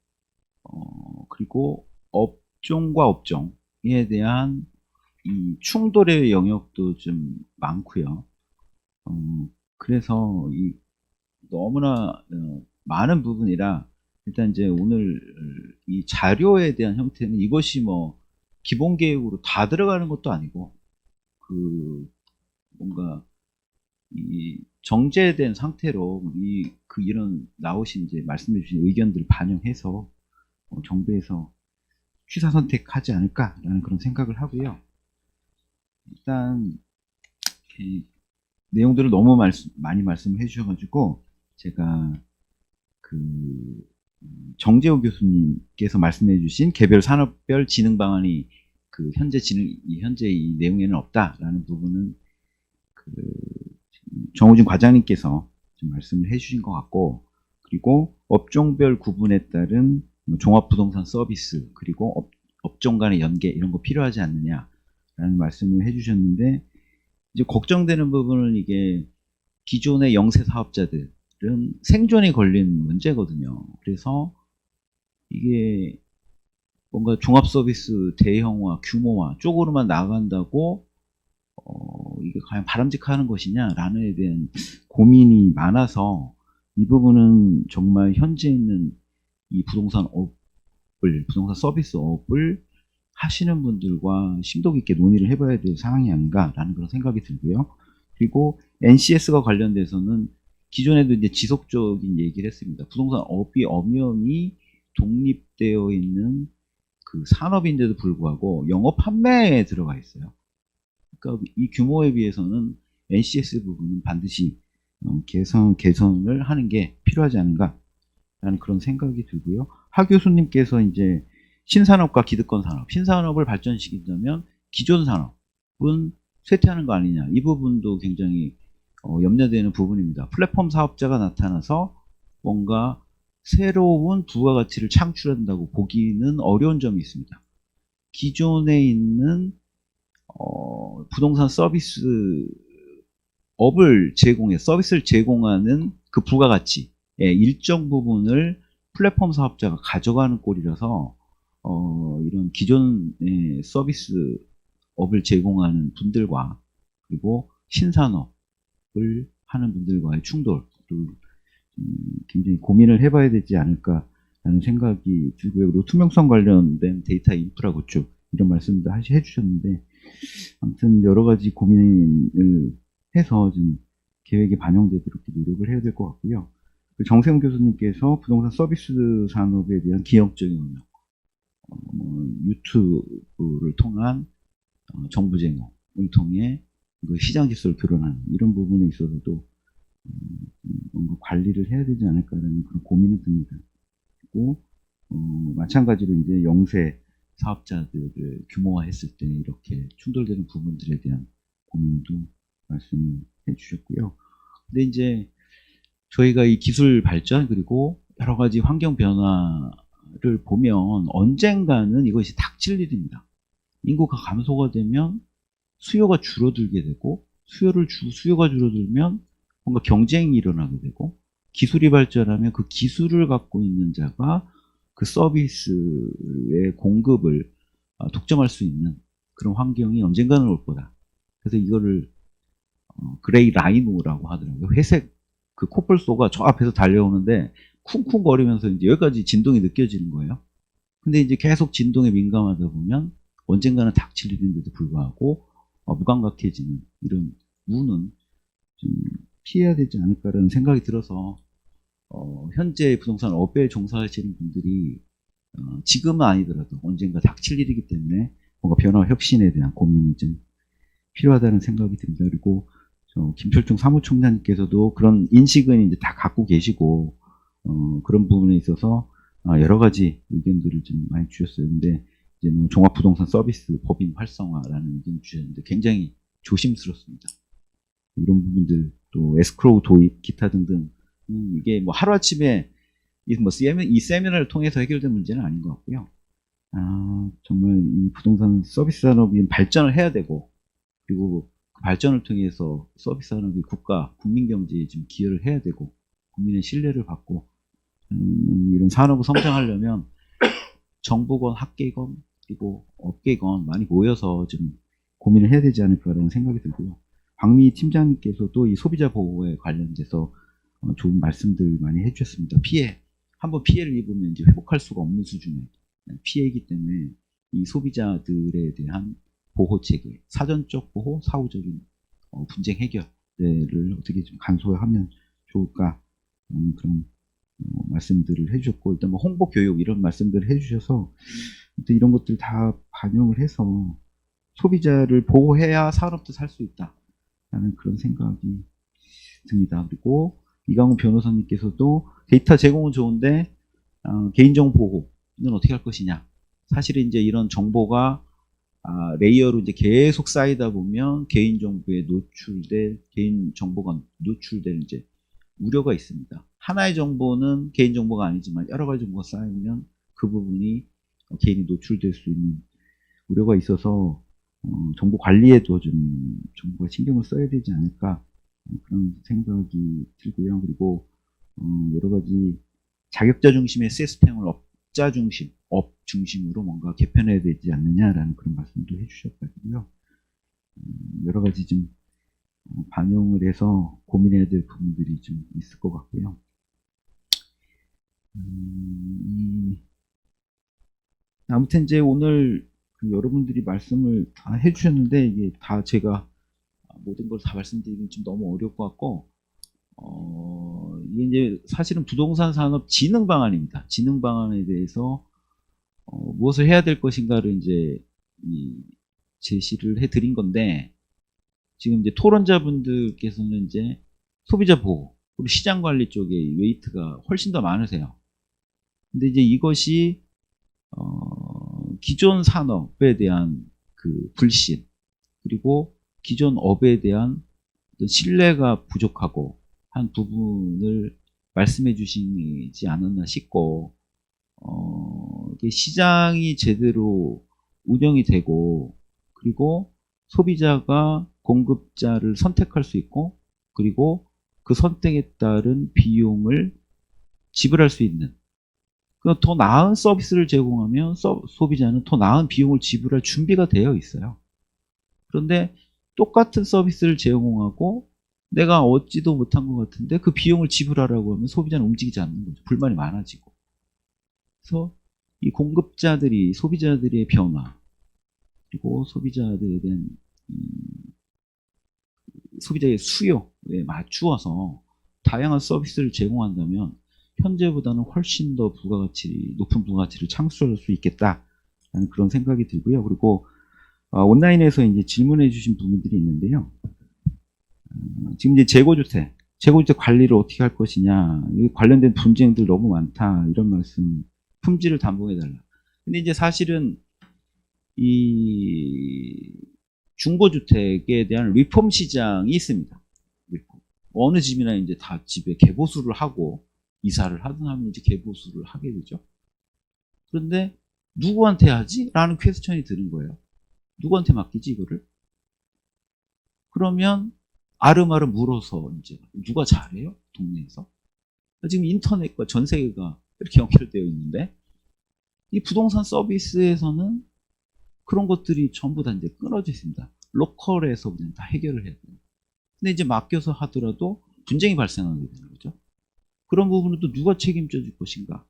그리고 업종과 업종에 대한 이 충돌의 영역도 좀 많고요. 그래서 이 너무나 많은 부분이라 일단 이제 오늘 이 자료에 대한 형태는 이것이 뭐 기본 계획으로 다 들어가는 것도 아니고 그 뭔가 이 정제된 상태로 이런 나오신 이제 말씀해 주신 의견들을 반영해서 정부에서 취사 선택하지 않을까라는 그런 생각을 하고요. 일단 이렇게 내용들을 너무 많이 말씀을 해주셔가지고 제가 그 정재호 교수님께서 말씀해주신 개별 산업별 진흥 방안이 그 현재 이 내용에는 없다라는 부분은 그 정우진 과장님께서 좀 말씀을 해주신 것 같고, 그리고 업종별 구분에 따른 종합부동산 서비스 그리고 업종 간의 연계 이런 거 필요하지 않느냐라는 말씀을 해주셨는데, 이제 걱정되는 부분은 이게 기존의 영세 사업자들은 생존이 걸린 문제거든요. 그래서 이게 뭔가 종합 서비스 대형화, 규모화 쪽으로만 나간다고 이게 과연 바람직한 것이냐라는 데 대한 고민이 많아서 이 부분은 정말 현재 있는 이 부동산 서비스 업을 하시는 분들과 심도 깊게 논의를 해봐야 될 상황이 아닌가라는 그런 생각이 들고요. 그리고 NCS가 관련돼서는 기존에도 이제 지속적인 얘기를 했습니다. 부동산 업이 엄연히 독립되어 있는 그 산업인데도 불구하고 영업 판매에 들어가 있어요. 그러니까 이 규모에 비해서는 NCS 부분은 반드시 개선을 하는 게 필요하지 않은가라는 그런 생각이 들고요. 하 교수님께서 이제 신산업과 기득권 산업, 신산업을 발전시키자면 기존 산업은 쇠퇴하는 거 아니냐, 이 부분도 굉장히 염려되는 부분입니다. 플랫폼 사업자가 나타나서 뭔가 새로운 부가가치를 창출한다고 보기는 어려운 점이 있습니다. 기존에 있는 부동산 서비스 업을 서비스를 제공하는 그 부가가치의 일정 부분을 플랫폼 사업자가 가져가는 꼴이라서 이런 기존의 서비스 업을 제공하는 분들과 그리고 신산업을 하는 분들과의 충돌을 굉장히 고민을 해봐야 되지 않을까라는 생각이 들고요. 그리고 투명성 관련된 데이터 인프라 구축 이런 말씀도 해주셨는데, 아무튼 여러 가지 고민을 해서 좀 계획에 반영되도록 노력을 해야 될 것 같고요. 정세훈 교수님께서 부동산 서비스 산업에 대한 기업적인 운영, 유튜브를 통한 정부 제공을 통해 시장 질서를 교란하는 이런 부분에 있어서도 뭔가 관리를 해야 되지 않을까라는 그런 고민이 듭니다. 그리고 마찬가지로 이제 영세 사업자들을 규모화했을 때 이렇게 충돌되는 부분들에 대한 고민도 말씀해 주셨고요. 근데 이제 저희가 이 기술 발전 그리고 여러 가지 환경 변화를 보면 언젠가는 이것이 닥칠 일입니다. 인구가 감소가 되면 수요가 줄어들게 되고, 수요가 줄어들면 뭔가 경쟁이 일어나게 되고, 기술이 발전하면 그 기술을 갖고 있는 자가 그 서비스의 공급을 독점할 수 있는 그런 환경이 언젠가는 올 거다. 그래서 이거를 그레이 라이노라고 하더라고요. 회색 그 코뿔소가 저 앞에서 달려오는데 쿵쿵거리면서 이제 여기까지 진동이 느껴지는 거예요. 근데 이제 계속 진동에 민감하다 보면 언젠가는 닥칠 일인데도 불구하고 무감각해지는 이런 우는 좀 피해야 되지 않을까라는 생각이 들어서 현재 부동산 업에 종사하시는 분들이 지금은 아니더라도 언젠가 닥칠 일이기 때문에 뭔가 변화와 혁신에 대한 고민이 좀 필요하다는 생각이 듭니다. 그리고 김철중 사무총장님께서도 그런 인식은 이제 다 갖고 계시고 그런 부분에 있어서 여러 가지 의견들을 좀 많이 주셨어요. 근데 이제 종합부동산 서비스 법인 활성화라는 의견을 주셨는데 굉장히 조심스럽습니다. 이런 부분들 또 에스크로우 도입 기타 등등 이게 뭐 하루아침에 이 세미나를 통해서 해결된 문제는 아닌 것 같고요. 정말 이 부동산 서비스 산업이 발전을 해야 되고, 그리고 그 발전을 통해서 서비스 산업이 국민 경제에 좀 기여를 해야 되고, 국민의 신뢰를 받고, 이런 산업을 성장하려면 정부건 학계건 그리고 업계건 많이 모여서 좀 고민을 해야 되지 않을까라는 생각이 들고요. 박미 팀장님께서도 이 소비자 보호에 관련돼서 좋은 말씀들 많이 해주셨습니다. 한번 피해를 입으면 이제 회복할 수가 없는 수준의 피해이기 때문에 이 소비자들에 대한 보호 체계, 사전적 보호, 사후적인 분쟁 해결을 어떻게 좀 간소화하면 좋을까 그런 말씀들을 해주셨고, 일단 뭐 홍보 교육 이런 말씀들을 해주셔서 일단 이런 것들 다 반영을 해서 소비자를 보호해야 산업도 살 수 있다라는 그런 생각이 듭니다. 그리고 이강훈 변호사님께서도 데이터 제공은 좋은데 개인정보 보호는 어떻게 할 것이냐. 사실은 이제 이런 정보가 레이어로 이제 계속 쌓이다 보면 개인정보가 노출될 이제 우려가 있습니다. 하나의 정보는 개인정보가 아니지만 여러 가지 정보가 쌓이면 그 부분이 개인이 노출될 수 있는 우려가 있어서 정보 관리에도 좀 정부가 신경을 써야 되지 않을까 그런 생각이 들고요. 그리고 여러 가지 자격자 중심의 시스템을 업 중심으로 뭔가 개편해야 되지 않느냐라는 그런 말씀도 해주셨거든요. 여러 가지 좀 반영을 해서 고민해야 될 부분들이 좀 있을 것 같고요. 아무튼 이제 오늘 여러분들이 말씀을 다 해주셨는데 이게 다 제가 모든 걸 다 말씀드리긴 좀 너무 어려울 것 같고 이게 이제 사실은 부동산 산업 진흥 방안입니다. 진흥 방안에 대해서 무엇을 해야 될 것인가를 이제 제시를 해드린 건데 지금 이제 토론자분들께서는 이제 소비자 보호 그리고 시장 관리 쪽에 웨이트가 훨씬 더 많으세요. 근데 이제 이것이 기존 산업에 대한 그 불신 그리고 기존 업에 대한 어떤 신뢰가 부족하고 한 부분을 말씀해 주시지 않았나 싶고 시장이 제대로 운영이 되고 그리고 소비자가 공급자를 선택할 수 있고 그리고 그 선택에 따른 비용을 지불할 수 있는 더 나은 서비스를 제공하면 소비자는 더 나은 비용을 지불할 준비가 되어 있어요. 그런데 똑같은 서비스를 제공하고 내가 얻지도 못한 것 같은데 그 비용을 지불하라고 하면 소비자는 움직이지 않는 거죠. 불만이 많아지고. 그래서 이 공급자들이 소비자들의 변화 그리고 소비자들에 대한 소비자의 수요에 맞추어서 다양한 서비스를 제공한다면 현재보다는 훨씬 더 높은 부가가치를 창출할 수 있겠다라는 그런 생각이 들고요. 그리고 온라인에서 이제 질문해 주신 부분들이 있는데요. 지금 이제 재고주택 관리를 어떻게 할 것이냐, 관련된 분쟁들 너무 많다, 이런 말씀, 품질을 담보해달라. 근데 이제 사실은 이 중고주택에 대한 리폼 시장이 있습니다. 리폼. 어느 집이나 이제 다 집에 개보수를 하고 이사를 하든 하면 이제 개보수를 하게 되죠. 그런데 누구한테 하지? 라는 퀘스천이 드는 거예요. 누구한테 맡기지 이거를? 그러면 아름아름 물어서 이제 누가 잘해요? 동네에서? 지금 인터넷과 전 세계가 이렇게 연결되어 있는데 이 부동산 서비스에서는 그런 것들이 전부 다 이제 끊어져 있습니다. 로컬에서 그냥 다 해결을 해야 돼요. 근데 이제 맡겨서 하더라도 분쟁이 발생하게 되는 거죠. 그런 부분은 또 누가 책임져 줄 것인가?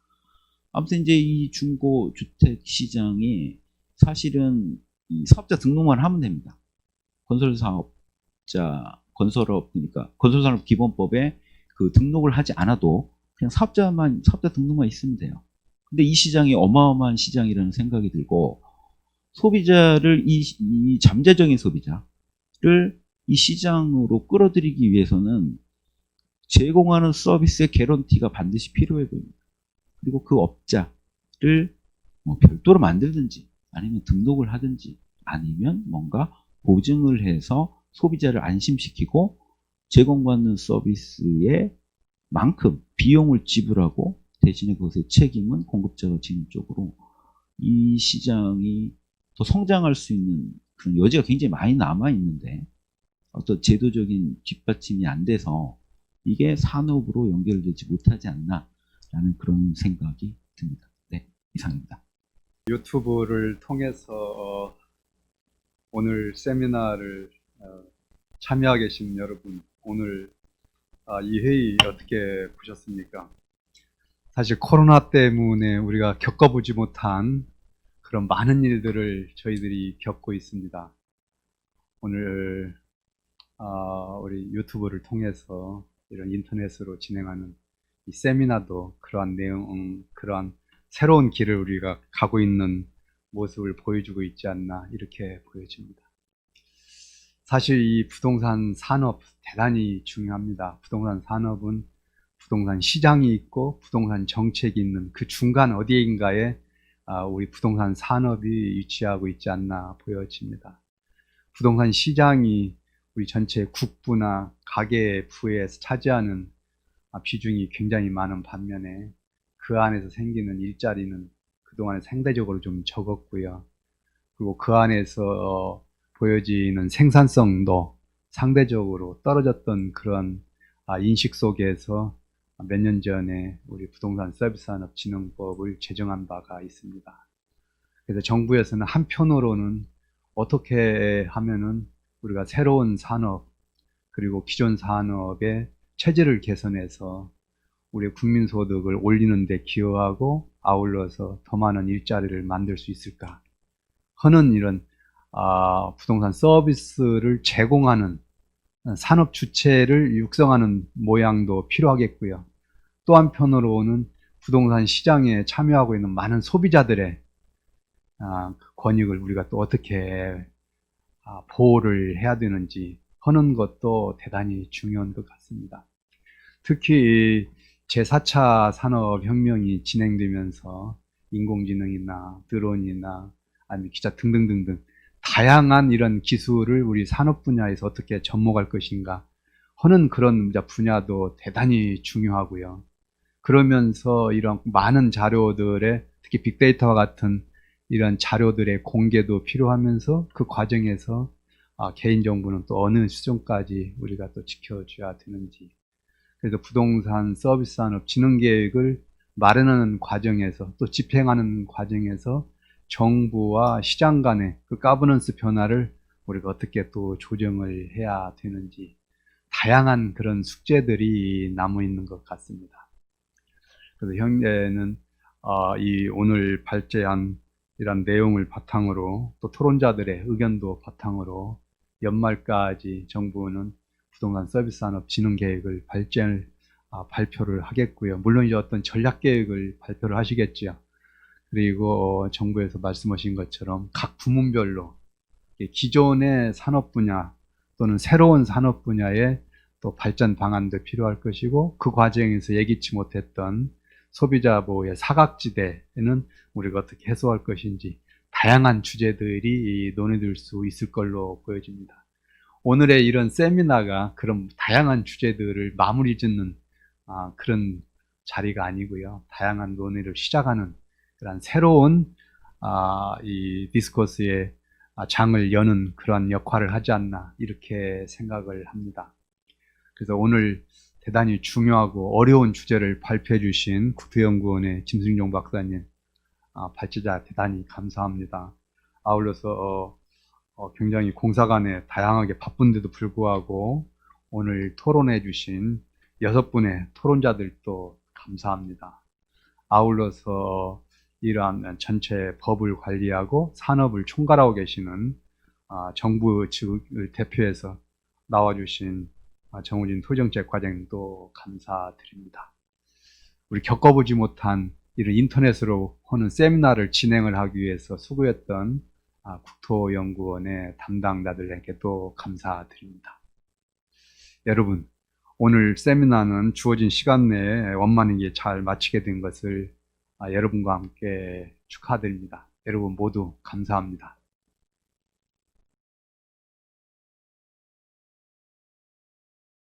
아무튼 이제 이 중고주택 시장이 사실은 이 사업자 등록만 하면 됩니다. 그러니까 건설산업기본법에 그 등록을 하지 않아도 그냥 사업자 등록만 있으면 돼요. 근데 이 시장이 어마어마한 시장이라는 생각이 들고 소비자를 이 잠재적인 소비자를 이 시장으로 끌어들이기 위해서는 제공하는 서비스의 개런티가 반드시 필요해 보입니다. 그리고 그 업자를 뭐 별도로 만들든지 아니면 등록을 하든지 아니면 뭔가 보증을 해서 소비자를 안심시키고 제공받는 서비스에 만큼 비용을 지불하고 대신에 그것의 책임은 공급자가 지는 쪽으로 이 시장이 더 성장할 수 있는 그런 여지가 굉장히 많이 남아 있는데 어떤 제도적인 뒷받침이 안 돼서 이게 산업으로 연결되지 못하지 않나라는 그런 생각이 듭니다. 네, 이상입니다. 유튜브를 통해서 오늘 세미나를 참여하게 계신 여러분, 오늘 이 회의 어떻게 보셨습니까? 사실 코로나 때문에 우리가 겪어보지 못한 그런 많은 일들을 저희들이 겪고 있습니다. 오늘 우리 유튜브를 통해서 이런 인터넷으로 진행하는 이 세미나도 그러한 내용, 그러한 새로운 길을 우리가 가고 있는 모습을 보여주고 있지 않나 이렇게 보여집니다. 사실 이 부동산 산업 대단히 중요합니다. 부동산 산업은 부동산 시장이 있고 부동산 정책이 있는 그 중간 어디인가에 우리 부동산 산업이 위치하고 있지 않나 보여집니다. 부동산 시장이 우리 전체 국부나 가계 부에서 차지하는 비중이 굉장히 많은 반면에 그 안에서 생기는 일자리는 그동안에 상대적으로 좀 적었고요. 그리고 그 안에서 보여지는 생산성도 상대적으로 떨어졌던 그런 인식 속에서 몇 년 전에 우리 부동산 서비스산업진흥법을 제정한 바가 있습니다. 그래서 정부에서는 한편으로는 어떻게 하면은 우리가 새로운 산업 그리고 기존 산업의 체질을 개선해서 우리 국민소득을 올리는 데 기여하고 아울러서 더 많은 일자리를 만들 수 있을까 하는 이런 부동산 서비스를 제공하는 산업 주체를 육성하는 모양도 필요하겠고요. 또 한편으로는 부동산 시장에 참여하고 있는 많은 소비자들의 권익을 우리가 또 어떻게 보호를 해야 되는지 하는 것도 대단히 중요한 것 같습니다. 특히 제4차 산업혁명이 진행되면서 인공지능이나 드론이나 아니면 기타 등등등등 다양한 이런 기술을 우리 산업 분야에서 어떻게 접목할 것인가 하는 그런 분야도 대단히 중요하고요. 그러면서 이런 많은 자료들의 특히 빅데이터와 같은 이런 자료들의 공개도 필요하면서 그 과정에서 개인정보는 또 어느 수준까지 우리가 또 지켜줘야 되는지. 그래서 부동산 서비스 산업 진흥 계획을 마련하는 과정에서 또 집행하는 과정에서 정부와 시장 간의 그 가버넌스 변화를 우리가 어떻게 또 조정을 해야 되는지 다양한 그런 숙제들이 남아 있는 것 같습니다. 그래서 현재는 이 오늘 발제한 이런 내용을 바탕으로 또 토론자들의 의견도 바탕으로 연말까지 정부는 부동산 서비스 산업 진흥 계획을 발표를 하겠고요. 물론 이제 어떤 전략 계획을 발표를 하시겠죠. 그리고 정부에서 말씀하신 것처럼 각 부문별로 기존의 산업 분야 또는 새로운 산업 분야의 또 발전 방안도 필요할 것이고 그 과정에서 예기치 못했던 소비자 보호의 사각지대에는 우리가 어떻게 해소할 것인지 다양한 주제들이 논의될 수 있을 걸로 보여집니다. 오늘의 이런 세미나가 그런 다양한 주제들을 마무리 짓는 그런 자리가 아니고요. 다양한 논의를 시작하는 그런 새로운 이 디스코스의 장을 여는 그런 역할을 하지 않나 이렇게 생각을 합니다. 그래서 오늘 대단히 중요하고 어려운 주제를 발표해 주신 국토연구원의 짐승종 박사님 발제자 대단히 감사합니다. 아울러서 굉장히 공사 간에 다양하게 바쁜데도 불구하고 오늘 토론해 주신 6분의 토론자들도 감사합니다. 아울러서 이러한 전체 법을 관리하고 산업을 총괄하고 계시는 정부 측을 대표해서 나와주신 정우진 토정책 과장님도 감사드립니다. 우리 겪어보지 못한 이런 인터넷으로 하는 세미나를 진행을 하기 위해서 수고했던 국토연구원의 담당자들에게도 감사드립니다. 여러분, 오늘 세미나는 주어진 시간 내에 원만하게 잘 마치게 된 것을 여러분과 함께 축하드립니다. 여러분 모두 감사합니다.